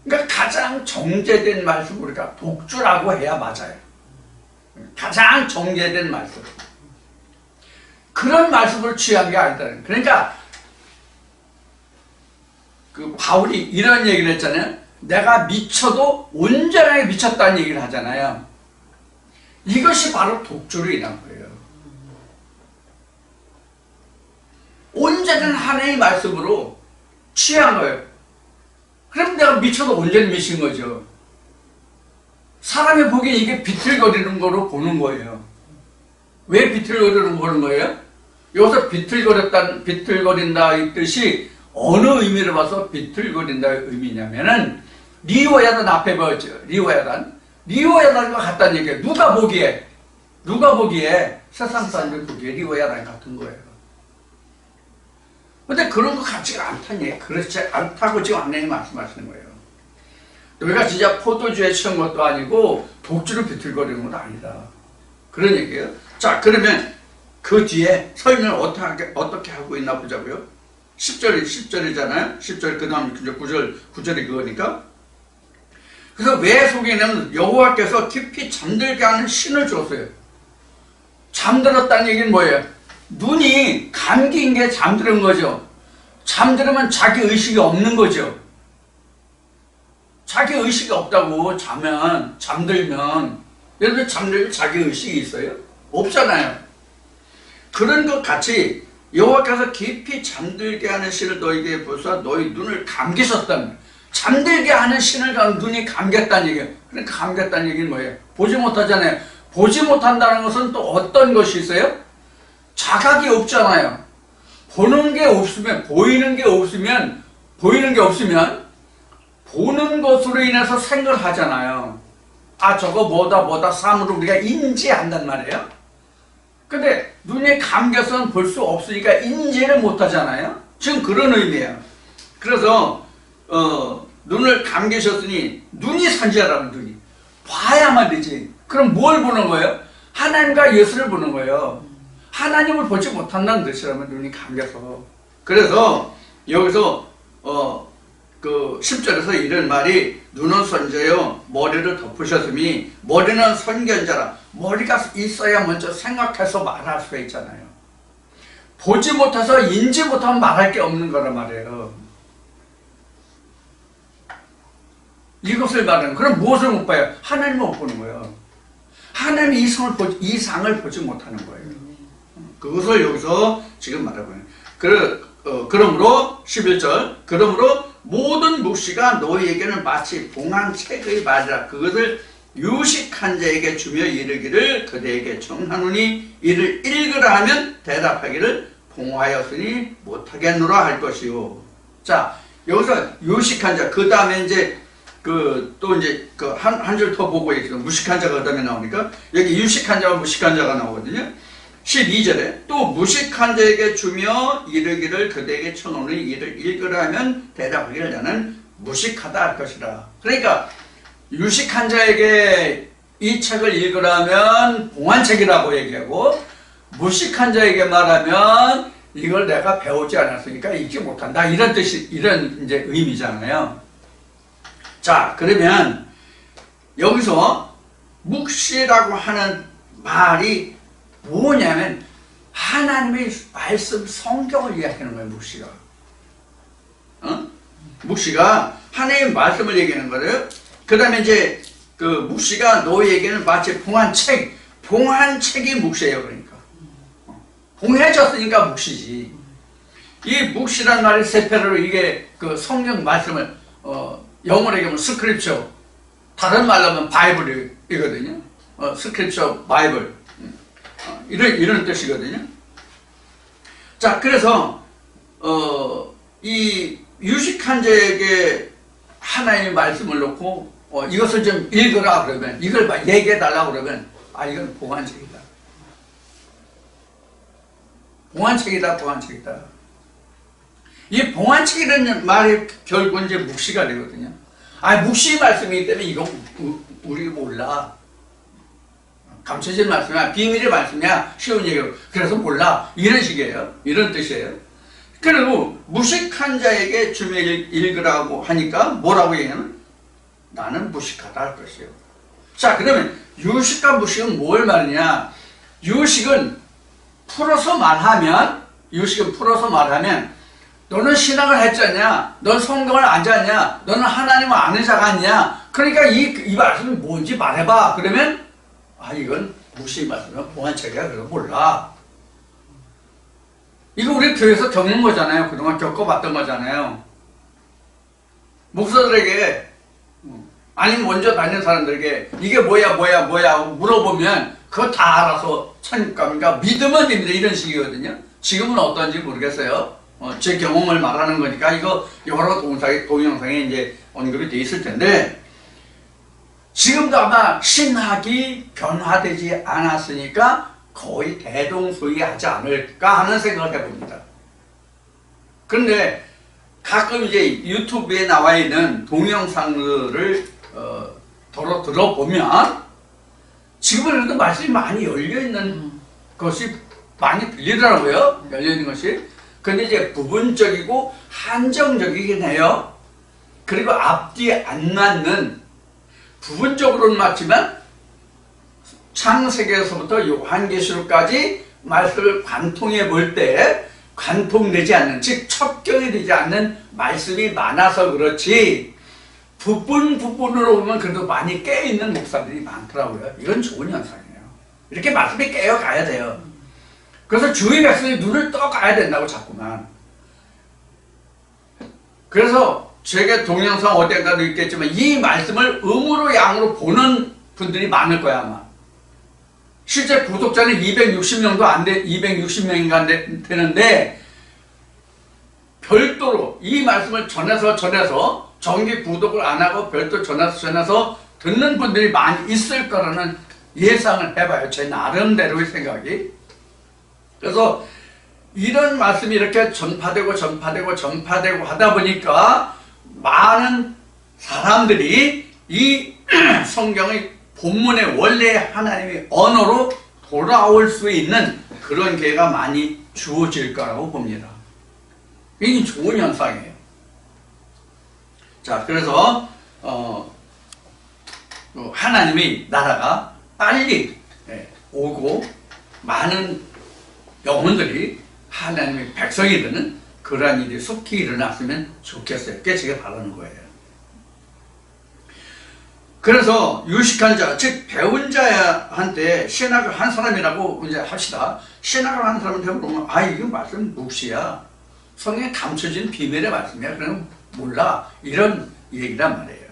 그러니까 가장 정제된 말씀 우리가 독주라고 해야 맞아요. 가장 정제된 말씀. 그런 말씀을 취한 게 아니다는. 그러니까 그 바울이 이런 얘기를 했잖아요. 내가 미쳐도 온전하게 미쳤다는 얘기를 하잖아요. 이것이 바로 독주로 인한 거예요. 온전한 하나님의 말씀으로 취한 거예요. 그럼 내가 미쳐도 온전히 미친 거죠. 사람이 보기에 이게 비틀거리는 거로 보는 거예요. 왜 비틀거리는 거 보는 거예요? 여기서 비틀거린다 이 뜻이 어느 의미를 봐서 비틀거린다의 의미냐면은 리워야단 앞에 보였죠. 리워야단. 리오야단과 같다는 얘기예요. 누가 보기에 세상 사람들 보기에 리오야단 같은 거예요. 근데 그런 거 같지가 않다는 얘기예요. 그렇지 않다고 지금 안내님 말씀하시는 거예요. 너희가 진짜 포도주에 취한 것도 아니고 독주로 비틀거리는 것도 아니다. 그런 얘기예요. 자, 그러면 그 뒤에 설명을 어떻게 하고 있나 보자고요. 10절이잖아요. 10절 그 다음 9절이 그거니까. 그래서 왜 속이냐면 여호와께서 깊이 잠들게 하는 신을 줬어요. 잠들었다는 얘기는 뭐예요? 눈이 감기인 게 잠드는 거죠. 잠들으면 자기 의식이 없는 거죠. 자기 의식이 없다고 잠들면 여러분 잠들면 자기 의식이 있어요? 없잖아요. 그런 것 같이 여호와께서 깊이 잠들게 하는 신을 너희에게 부사 너희 눈을 감기셨다는, 잠들게 하는 신을 가면 눈이 감겼다는 얘기예요. 그러니까 감겼다는 얘기는 뭐예요? 보지 못하잖아요. 보지 못한다는 것은 또 어떤 것이 있어요? 자각이 없잖아요. 보는 게 없으면 보는 것으로 인해서 생각을 하잖아요. 아, 저거 뭐다 삶으로 우리가 인지한단 말이에요. 근데 눈이 감겨서는 볼 수 없으니까 인지를 못 하잖아요. 지금 그런 의미예요. 그래서 눈을 감기셨으니 눈이 산지하라는, 눈이 봐야만 되지. 그럼 뭘 보는 거예요? 하나님과 예수를 보는 거예요. 하나님을 보지 못한다는 뜻이라면 눈이 감겨서. 그래서 여기서 그 10절에서 이런 말이 눈은 선져요 머리를 덮으셨으니, 머리는 선견자라. 머리가 있어야 먼저 생각해서 말할 수가 있잖아요. 보지 못해서 인지 못하면 말할 게 없는 거란 말이에요. 이것을 말하는. 그럼 무엇을 못 봐요? 하나님을 못 보는 거예요. 하나님 이 상을 보지 못하는 거예요. 그것을 여기서 지금 말하고 있는. 그러므로 11절, 그러므로 모든 묵시가 너희에게는 마치 봉한 책의 말이라. 그것을 유식한 자에게 주며 이르기를 그대에게 청하노니 이를 읽으라 하면 대답하기를 봉하였으니 못하겠노라 할 것이요. 자, 여기서 유식한 자, 그 다음에 이제 한 줄 더 보고 있어요. 무식한 자가 그 다음에 나오니까 여기 유식한 자와 무식한 자가 나오거든요. 12절에 또 무식한 자에게 주며 이르기를 그대에게 청하노니 이를 읽으라 하면 대답하기를 나는 무식하다 할 것이라. 그러니까 유식한 자에게 이 책을 읽으라 하면 봉한 책이라고 얘기하고, 무식한 자에게 말하면 이걸 내가 배우지 않았으니까 읽지 못한다, 이런 뜻이, 이런 이제 의미잖아요. 자, 그러면 여기서 묵시라고 하는 말이 뭐냐면 하나님의 말씀, 성경을 이야기하는 거예요. 묵시가 하나님의 말씀을 얘기하는 거예요. 그 다음에 이제 그 묵시가 너희에게는 마치 봉한 책이 묵시예요. 그러니까 봉해졌으니까 묵시지. 이 묵시란 말이 세페르로, 이게 그 성경 말씀을 영어로 얘기하면 스크립처, 다른 말로 하면 바이블이거든요. 스크립처, 바이블, 이런 뜻이거든요. 자, 그래서 이 유식한 자에게 하나님의 말씀을 놓고 이것을 좀 읽으라 그러면, 이걸 얘기해 달라고 그러면, 아, 이건 봉한 책이다. 봉한 책이다. 이 봉한 책이라는 말이 결국 이제 묵시가 되거든요. 아, 묵시 말씀이기 때문에 이거 우리 몰라. 감춰진 말씀이야, 비밀의 말씀이야, 쉬운 얘기로. 그래서 몰라. 이런 식이에요. 이런 뜻이에요. 그리고 무식한 자에게 주며 읽으라고 하니까 뭐라고 얘기하면 나는 무식하다 할 것이에요. 자, 그러면 유식과 무식은 뭘 말하냐? 유식은 풀어서 말하면 너는 신앙을 했잖냐? 넌 성경을 안 잤냐? 너는 하나님을 아는 자가 아니냐? 그러니까 이 말씀이 뭔지 말해봐. 그러면 아, 이건 묵시 말씀이야, 봉한 책이야. 그래서 몰라. 이거 우리 교회에서 겪는 거잖아요. 그동안 겪어봤던 거잖아요. 목사들에게, 아니면 먼저 다니는 사람들에게 이게 뭐야 물어보면 그거 다 알아서 찬감인가 믿으면 됩니다, 이런 식이거든요. 지금은 어떤지 모르겠어요. 제 경험을 말하는 거니까 이거 여러 동영상에 이제 언급이 돼 있을 텐데, 지금도 아마 신학이 변화되지 않았으니까 거의 대동소이하지 않을까 하는 생각을 해봅니다. 그런데 가끔 이제 유튜브에 나와 있는 동영상들을 들어보면 지금은 그래도 말씀이 많이 열려있는 것이 많이 들리더라고요. 열려있는 것이. 근데 이제 부분적이고 한정적이긴 해요. 그리고 앞뒤에 안 맞는, 부분적으로는 맞지만 창세기에서부터 요한계시록까지 말씀을 관통해 볼 때 관통되지 않는, 즉 첩경이 되지 않는 말씀이 많아서 그렇지 부분으로 보면 그래도 많이 깨어있는 목사들이 많더라고요. 이건 좋은 현상이에요. 이렇게 말씀이 깨어가야 돼요. 그래서 주의 백성이 눈을 떠가야 된다고 자꾸만. 그래서 제가 동영상 어딘가도 있겠지만 이 말씀을 음으로 양으로 보는 분들이 많을 거야 아마. 실제 구독자는 260명도 안 돼, 260명인가 안 되는데 별도로 이 말씀을 전해서 정기 구독을 안 하고 별도 전해서 듣는 분들이 많이 있을 거라는 예상을 해봐요. 제 나름대로의 생각이. 그래서 이런 말씀이 이렇게 전파되고 하다 보니까 많은 사람들이 이 성경의 본문의 원래 하나님의 언어로 돌아올 수 있는 그런 기회가 많이 주어질 거라고 봅니다. 이게 좋은 현상이에요. 자, 그래서 하나님의 나라가 빨리 오고 많은 영혼들이 하나님의 백성이 되는 그러한 일이 속히 일어났으면 좋겠어요. 그게 제가 바라는 거예요. 그래서 유식한 자, 즉 배운 자한테 신학을 한 사람이라고 이제 합시다. 신학을 한 사람한테 물으면 이거 말씀 묵시야. 성경에 감춰진 비밀의 말씀이야. 그러면 몰라. 이런 얘기란 말이에요.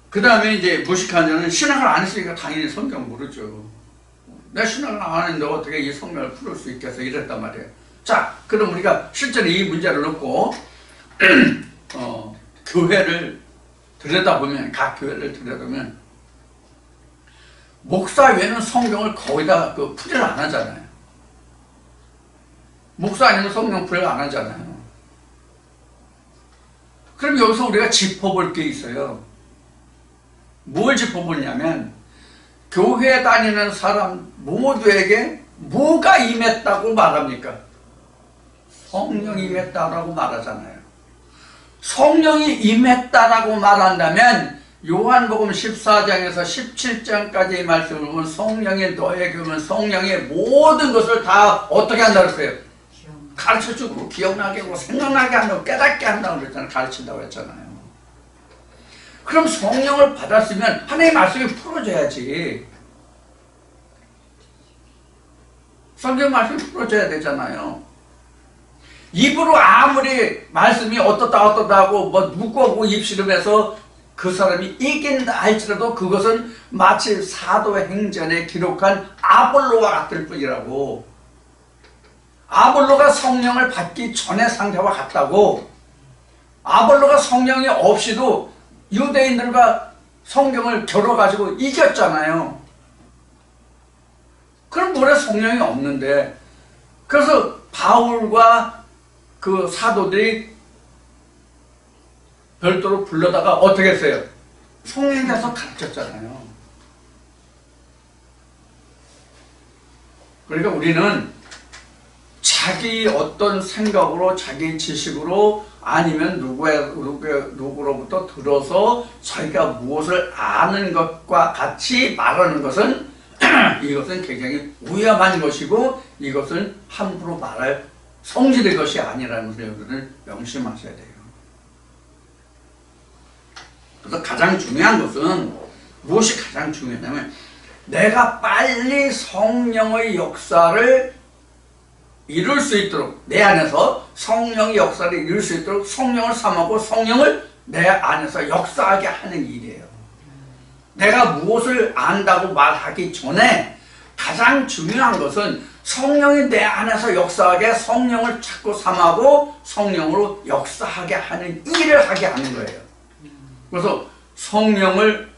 그 다음에 이제 무식한 자는 신학을 안 했으니까 당연히 성경 모르죠. 내 신학을 안 했는데 어떻게 이 성경을 풀을 수 있겠어? 이랬단 말이에요. 자, 그럼 우리가 실제로 이 문제를 놓고 교회를 들여다보면, 각 교회를 들여다보면 목사 외에는 성경을 거의 다 풀이를 안 하잖아요. 목사 아니면 성경 풀이를 안 하잖아요. 그럼 여기서 우리가 짚어볼 게 있어요. 뭘 짚어보냐면 교회 다니는 사람 모두에게 뭐가 임했다고 말합니까? 성령이 임했다라고 말하잖아요. 성령이 임했다라고 말한다면 요한복음 14장에서 17장까지의 말씀을 보면 성령이 너에게 오면 성령의 모든 것을 다 어떻게 한다고 했어요? 가르쳐주고 기억나게 하고 생각나게 한다고 깨닫게 한다고 그랬잖아요. 가르친다고 했잖아요. 그럼 성령을 받았으면 하나님의 말씀이 풀어져야지. 성경 말씀이 풀어져야 되잖아요. 입으로 아무리 말씀이 어떻다 하고 묵고하고 입씨름해서 그 사람이 이긴다 할지라도 그것은 마치 사도행전에 기록한 아볼로와 같을 뿐이라고. 아볼로가 성령을 받기 전의 상태와 같다고. 아볼로가 성령이 없이도 유대인들과 성경을 겨뤄가지고 이겼잖아요. 그럼 뭐래 성령이 없는데. 그래서 바울과 그 사도들이 별도로 불러다가 어떻게 했어요? 성령에 대해서 가르쳤잖아요. 그러니까 우리는 자기 어떤 생각으로, 자기 지식으로 아니면 누구로부터 들어서 자기가 무엇을 아는 것과 같이 말하는 것은 이것은 굉장히 위험한 것이고 이것은 함부로 말할 성질의 것이 아니라는 것을 여러분들 명심하셔야 돼요. 그래서 가장 중요한 것은 무엇이 가장 중요하냐면 내가 빨리 성령의 역사를 이룰 수 있도록 내 안에서 성령의 역사를 이룰 수 있도록 성령을 삼하고 성령을 내 안에서 역사하게 하는 일이에요. 내가 무엇을 안다고 말하기 전에 가장 중요한 것은 성령이 내 안에서 역사하게 성령을 찾고 삼하고 성령으로 역사하게 하는 일을 하게 하는 거예요. 그래서 성령을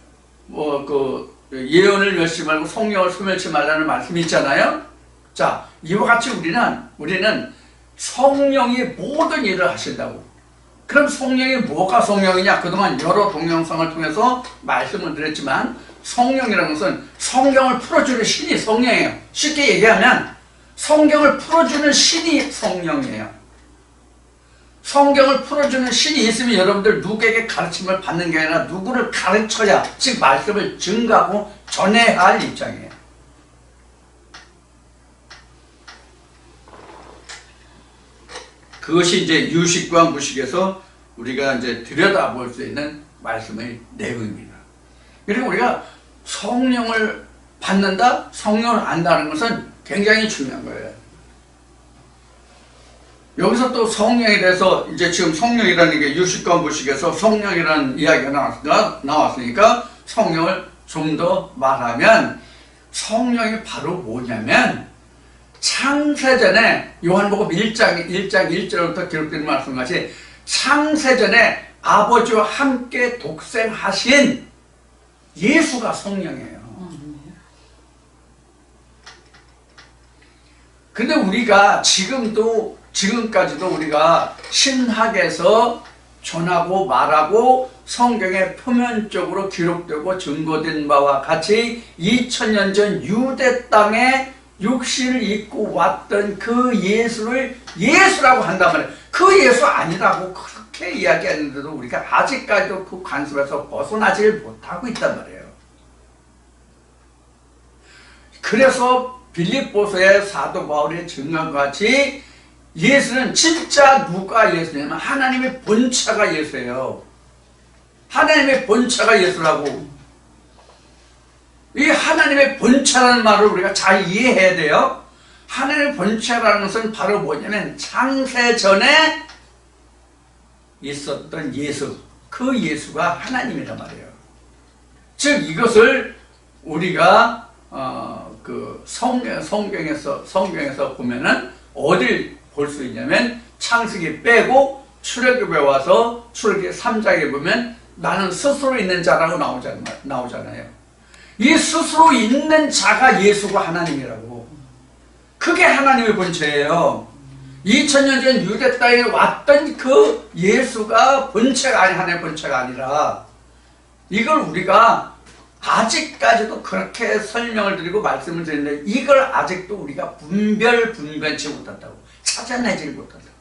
예언을 멸시 말고 성령을 소멸치 말라는 말씀이 있잖아요. 자, 이와 같이 우리는 성령이 모든 일을 하신다고. 그럼 성령이 뭐가 성령이냐? 그동안 여러 동영상을 통해서 말씀을 드렸지만 성령이라는 것은 성경을 풀어주는 신이 성령이에요. 쉽게 얘기하면 성경을 풀어주는 신이 성령이에요. 성경을 풀어주는 신이 있으면 여러분들 누구에게 가르침을 받는 게 아니라 누구를 가르쳐야, 즉 말씀을 증거하고 전해야 할 입장이에요. 그것이 이제 유식과 무식에서 우리가 이제 들여다볼 수 있는 말씀의 내용입니다. 그리고 우리가 성령을 받는다, 성령을 안다는 것은 굉장히 중요한 거예요. 여기서 또 성령에 대해서 이제 지금 성령이라는 게 유식과 무식에서 성령이라는 이야기가 나왔으니까 성령을 좀 더 말하면 성령이 바로 뭐냐면 창세전에 요한복음 1장 1절부터 기록된 말씀같이 창세전에 아버지와 함께 독생하신 예수가 성령이에요. 근데 우리가 지금까지도 우리가 신학에서 전하고 말하고 성경에 표면적으로 기록되고 증거된 바와 같이 2000년 전 유대 땅에 육신을 입고 왔던 그 예수를 예수라고 한단 말이에요. 그 예수 아니라고 그렇게 이야기하는데도 우리가 아직까지도 그 관습에서 벗어나질 못하고 있단 말이에요. 그래서 빌립보서의 사도 바울의 증언과 같이 예수는 진짜 누가 예수냐면 하나님의 본체가 예수예요. 하나님의 본체가 예수라고. 이 하나님의 본체라는 말을 우리가 잘 이해해야 돼요. 하나님의 본체라는 것은 바로 뭐냐면 창세전에 있었던 예수, 그 예수가 하나님이란 말이에요. 즉 이것을 우리가 성경에서 보면은 어딜 볼 수 있냐면 창세기 빼고 출애굽에 와서 출애굽기 3장에 보면 나는 스스로 있는 자라고 나오잖아요. 이 스스로 있는 자가 예수가 하나님이라고. 그게 하나님의 본체예요. 2000년 전 유대 땅에 왔던 그 예수가 본체가 아니 하나님의 본체가 아니라 이걸 우리가 아직까지도 그렇게 설명을 드리고 말씀을 드리는데 이걸 아직도 우리가 분별치 못한다고. 찾아내질 못한다고.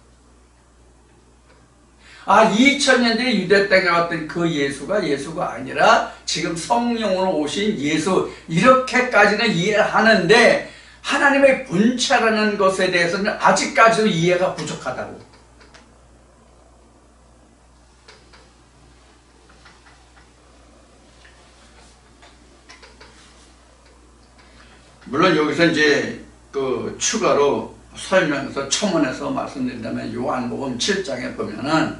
2000년 전에 유대 땅에 왔던 그 예수가 아니라 지금 성령으로 오신 예수, 이렇게까지는 이해하는데 하나님의 본체라는 것에 대해서는 아직까지도 이해가 부족하다고. 물론 여기서 이제 추가로 설명해서 첨언해서 말씀드린다면 요한복음 7장에 보면은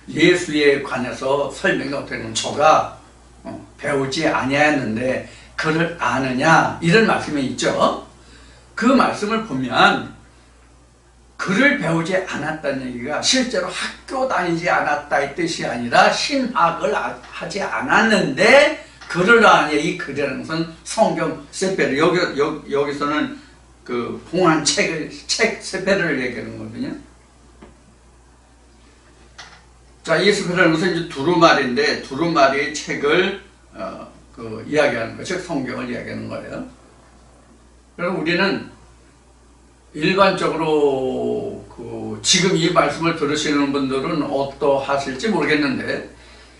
예수에 관해서 설명이 어떻게 되면 저가 배우지 아니하였는데 그를 아느냐 이런 말씀이 있죠. 그 말씀을 보면 그를 배우지 않았다는 얘기가 실제로 학교 다니지 않았다 이 뜻이 아니라 신학을 하지 않았는데 그를 아냐. 이 글이라는 것은 성경 세페르, 여기서는 그 봉한 책 세페르를 얘기하는 거거든요. 자, 이 세페르라는 것은 이제 두루마리인데 두루마리의 책을 이야기하는 거, 즉 성경을 이야기하는 거예요. 그럼 우리는 일반적으로 지금 이 말씀을 들으시는 분들은 어떠하실지 모르겠는데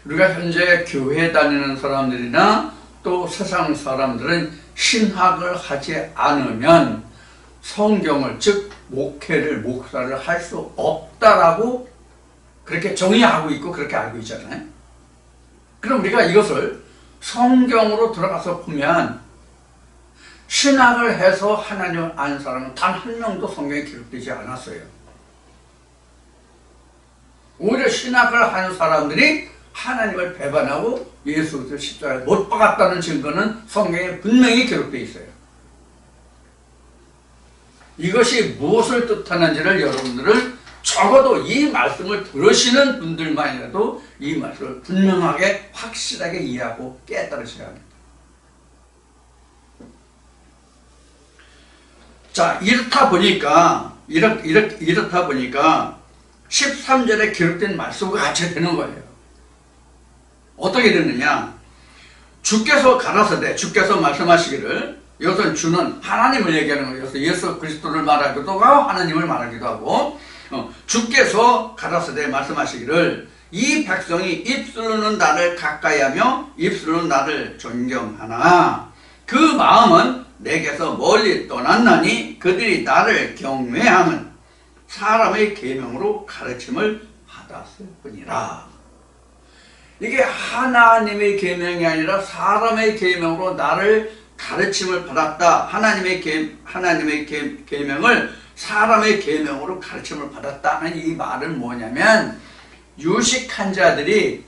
우리가 현재 교회 다니는 사람들이나 또 세상 사람들은 신학을 하지 않으면 성경을, 즉 목사를 할 수 없다라고 그렇게 정의하고 있고 그렇게 알고 있잖아요. 그럼 우리가 이것을 성경으로 들어가서 보면 신학을 해서 하나님을 아는 사람은 단 한 명도 성경에 기록되지 않았어요. 오히려 신학을 하는 사람들이 하나님을 배반하고 예수 그리스도 십자가에 못 박았다는 증거는 성경에 분명히 기록되어 있어요. 이것이 무엇을 뜻하는지를 여러분들은 적어도 이 말씀을 들으시는 분들만이라도 이 말씀을 분명하게 확실하게 이해하고 깨달으셔야 합니다. 자, 이렇다 보니까 13절에 기록된 말씀과 같이 되는 거예요. 어떻게 되느냐? 주께서 가라사대, 주께서 말씀하시기를, 이것은 주는 하나님을 얘기하는 거예요. 그래서 예수 그리스도를 말하기도 하고 하나님을 말하기도 하고, 주께서 가라사대 말씀하시기를, 이 백성이 입술로는 나를 가까이하며 입술로는 나를 존경하나 그 마음은 내게서 멀리 떠났나니 그들이 나를 경외함은 사람의 계명으로 가르침을 받았을 뿐이라. 이게 하나님의 계명이 아니라 사람의 계명으로 나를 가르침을 받았다. 하나님의 계명을 사람의 계명으로 가르침을 받았다는 이 말은 뭐냐면, 유식한 자들이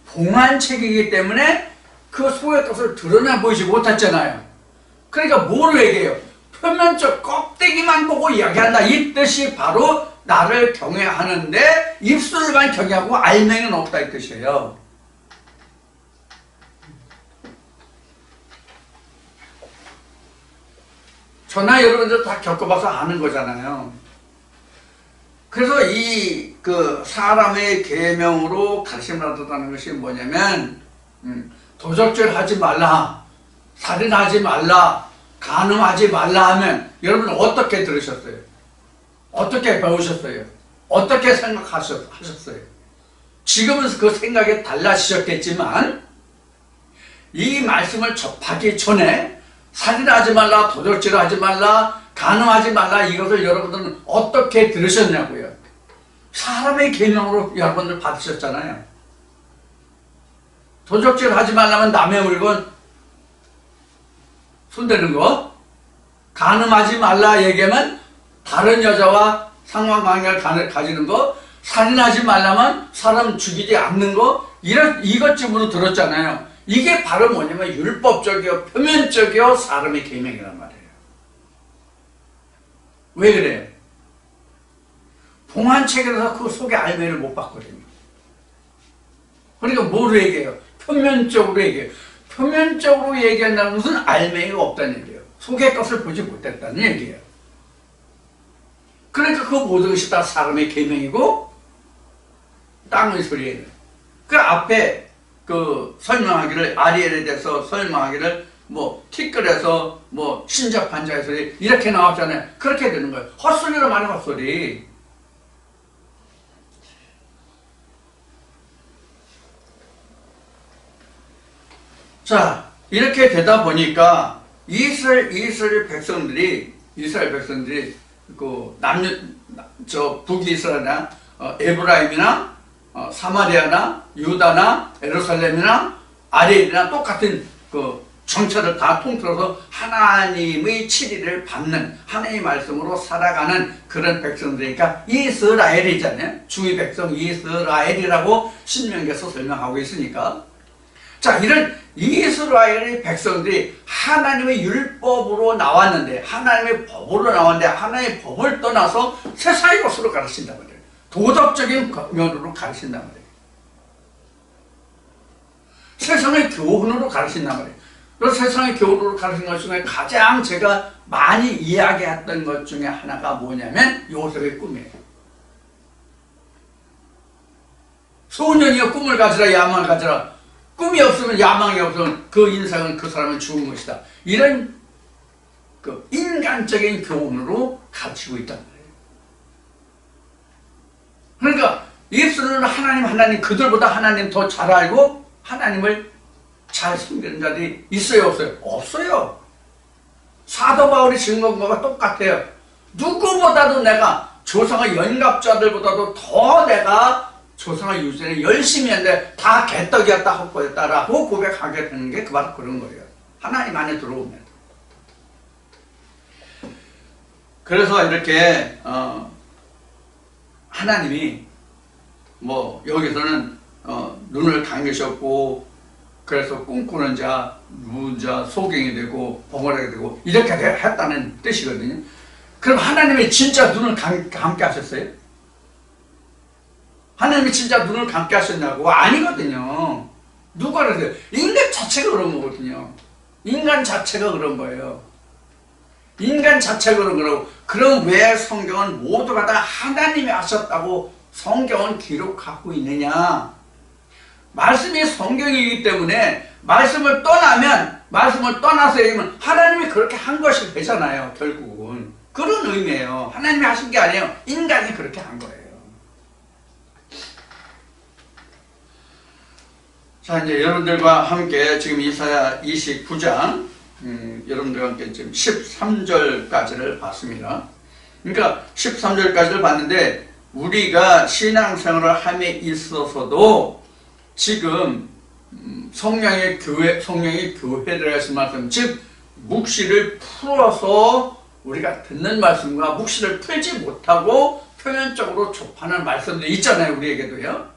봉한책이기 때문에 그 속의 것을 드러내 보이지 못했잖아요. 그러니까 뭘 얘기해요? 표면적 껍데기만 보고 이야기한다. 이 뜻이 바로 나를 경외하는데 입술만 경외하고 알맹이는 없다, 이 뜻이에요. 저나 여러분들 다 겪어봐서 아는 거잖아요. 그래서 이 사람의 계명으로 가르침을 받았다는 것이 뭐냐면, 도적질 하지 말라, 살인하지 말라, 간음하지 말라 하면 여러분 어떻게 들으셨어요? 어떻게 배우셨어요? 어떻게 생각하셨어요? 지금은 그 생각이 달라지셨겠지만, 이 말씀을 접하기 전에 살인하지 말라, 도적질 하지 말라, 간음하지 말라, 이것을 여러분들은 어떻게 들으셨냐고요? 사람의 계명으로 여러분들 받으셨잖아요. 도적질 하지 말라면 남의 물건 손대는 거, 간음하지 말라 얘기하면 다른 여자와 상관관계를 가지는 거, 살인하지 말라면 사람 죽이지 않는 거, 이것쯤으로 들었잖아요. 이게 바로 뭐냐면 율법적이요, 표면적이요, 사람의 계명이란 말이에요. 왜 그래요? 봉한책이라서 그 속에 알맹이를 못 봤거든요. 그러니까 뭐로 얘기해요? 표면적으로 얘기해요. 표면적으로 얘기한다는 것은 알맹이가 없다는 얘기예요. 속의 것을 보지 못했다는 얘기예요. 그러니까 그 모든 것이 다 사람의 계명이고 땅의 소리예요. 그 앞에 설명하기를, 아리엘에 대해서 설명하기를 티끌에서 신접한 자의 소리 이렇게 나왔잖아요. 그렇게 되는 거예요. 헛소리로 말해, 헛소리. 자, 이렇게 되다 보니까 이스라엘 백성들이 북이스라엘이나 에브라임이나 사마리아나 유다나 예루살렘이나 아리엘이나 똑같은 정체를 다 통틀어서 하나님의 치리를 받는, 하나님의 말씀으로 살아가는 그런 백성들이니까 이스라엘이잖아요. 주의 백성 이스라엘이라고 신명기에서 설명하고 있으니까. 자, 이런 이스라엘의 백성들이 하나님의 율법으로 나왔는데, 하나님의 법으로 나왔는데, 하나님의 법을 떠나서 세상의 것으로 가르친단 말이에요. 도덕적인 면으로 가르친단 말이에요. 세상의 교훈으로 가르친단 말이에요. 그래서 세상의 교훈으로 가르친 것 중에 가장 제가 많이 이야기했던 것 중에 하나가 뭐냐면 요셉의 꿈이에요. 소년이여 꿈을 가지라, 야망을 가지라. 꿈이 없으면, 야망이 없으면 그 인생은, 그 사람은 죽은 것이다. 이런 인간적인 교훈으로 가르치고 있단 말이에요. 그러니까 입술로는 하나님, 그들보다 하나님 더 잘 알고 하나님을 잘 섬기는 자들이 있어요, 없어요? 없어요. 사도 바울이 증거한 것과 똑같아요. 누구보다도 내가 조상의 연갑자들보다도 더 내가 조상의 유전에 열심히 했는데 다 개떡이었다, 헛거였다라고 고백하게 되는 게 바로 그런 거예요. 하나님 안에 들어오면. 그래서 이렇게 하나님이 여기서는 눈을 감기셨고, 그래서 꿈꾸는 자, 무자, 소경이 되고 벙어리가 되고 이렇게 했다는 뜻이거든요. 그럼 하나님이 진짜 눈을 감게 하셨어요? 하나님이 진짜 눈을 감게 하셨냐고? 아니거든요. 누가 그러세요? 인간 자체가 그런 거거든요. 인간 자체가 그런 거예요. 인간 자체가 그런 거라고. 그럼 왜 성경은 모두가 다 하나님이 하셨다고 성경은 기록하고 있느냐? 말씀이 성경이기 때문에 말씀을 떠나서 얘기하면 하나님이 그렇게 한 것이 되잖아요. 결국은 그런 의미예요. 하나님이 하신 게 아니에요. 인간이 그렇게 한 거예요. 자, 이제 여러분들과 함께 지금 이사야 29장 여러분들과 함께 지금 13절까지를 봤습니다. 그러니까 13절까지를 봤는데 우리가 신앙생활을 함에 있어서도 지금 성령이 교회를 하신 말씀, 즉 묵시를 풀어서 우리가 듣는 말씀과 묵시를 풀지 못하고 표면적으로 좁하는 말씀도 있잖아요. 우리에게도요.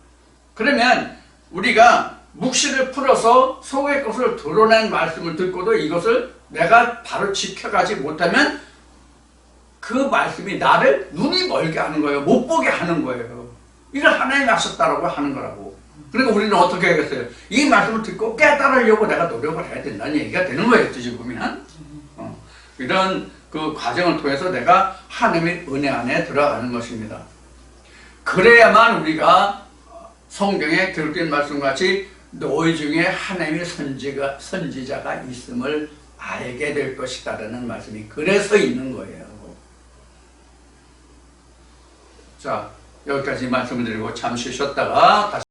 그러면 우리가 묵시를 풀어서 속의 것을 드러낸 말씀을 듣고도 이것을 내가 바로 지켜가지 못하면 그 말씀이 나를 눈이 멀게 하는 거예요. 못 보게 하는 거예요. 이걸 하나님이 하셨다라고 하는 거라고. 그러니까 우리는 어떻게 하겠어요? 이 말씀을 듣고 깨달으려고 내가 노력을 해야 된다는 얘기가 되는 거예요. 어찌 보면. 이런 그 과정을 통해서 내가 하나님의 은혜 안에 들어가는 것입니다. 그래야만 우리가 성경에 기록된 말씀같이 너희 중에 하나님의 선지자가 있음을 알게 될 것이다라는 말씀이 그래서 있는 거예요. 자, 여기까지 말씀을 드리고 잠시 쉬었다가 다시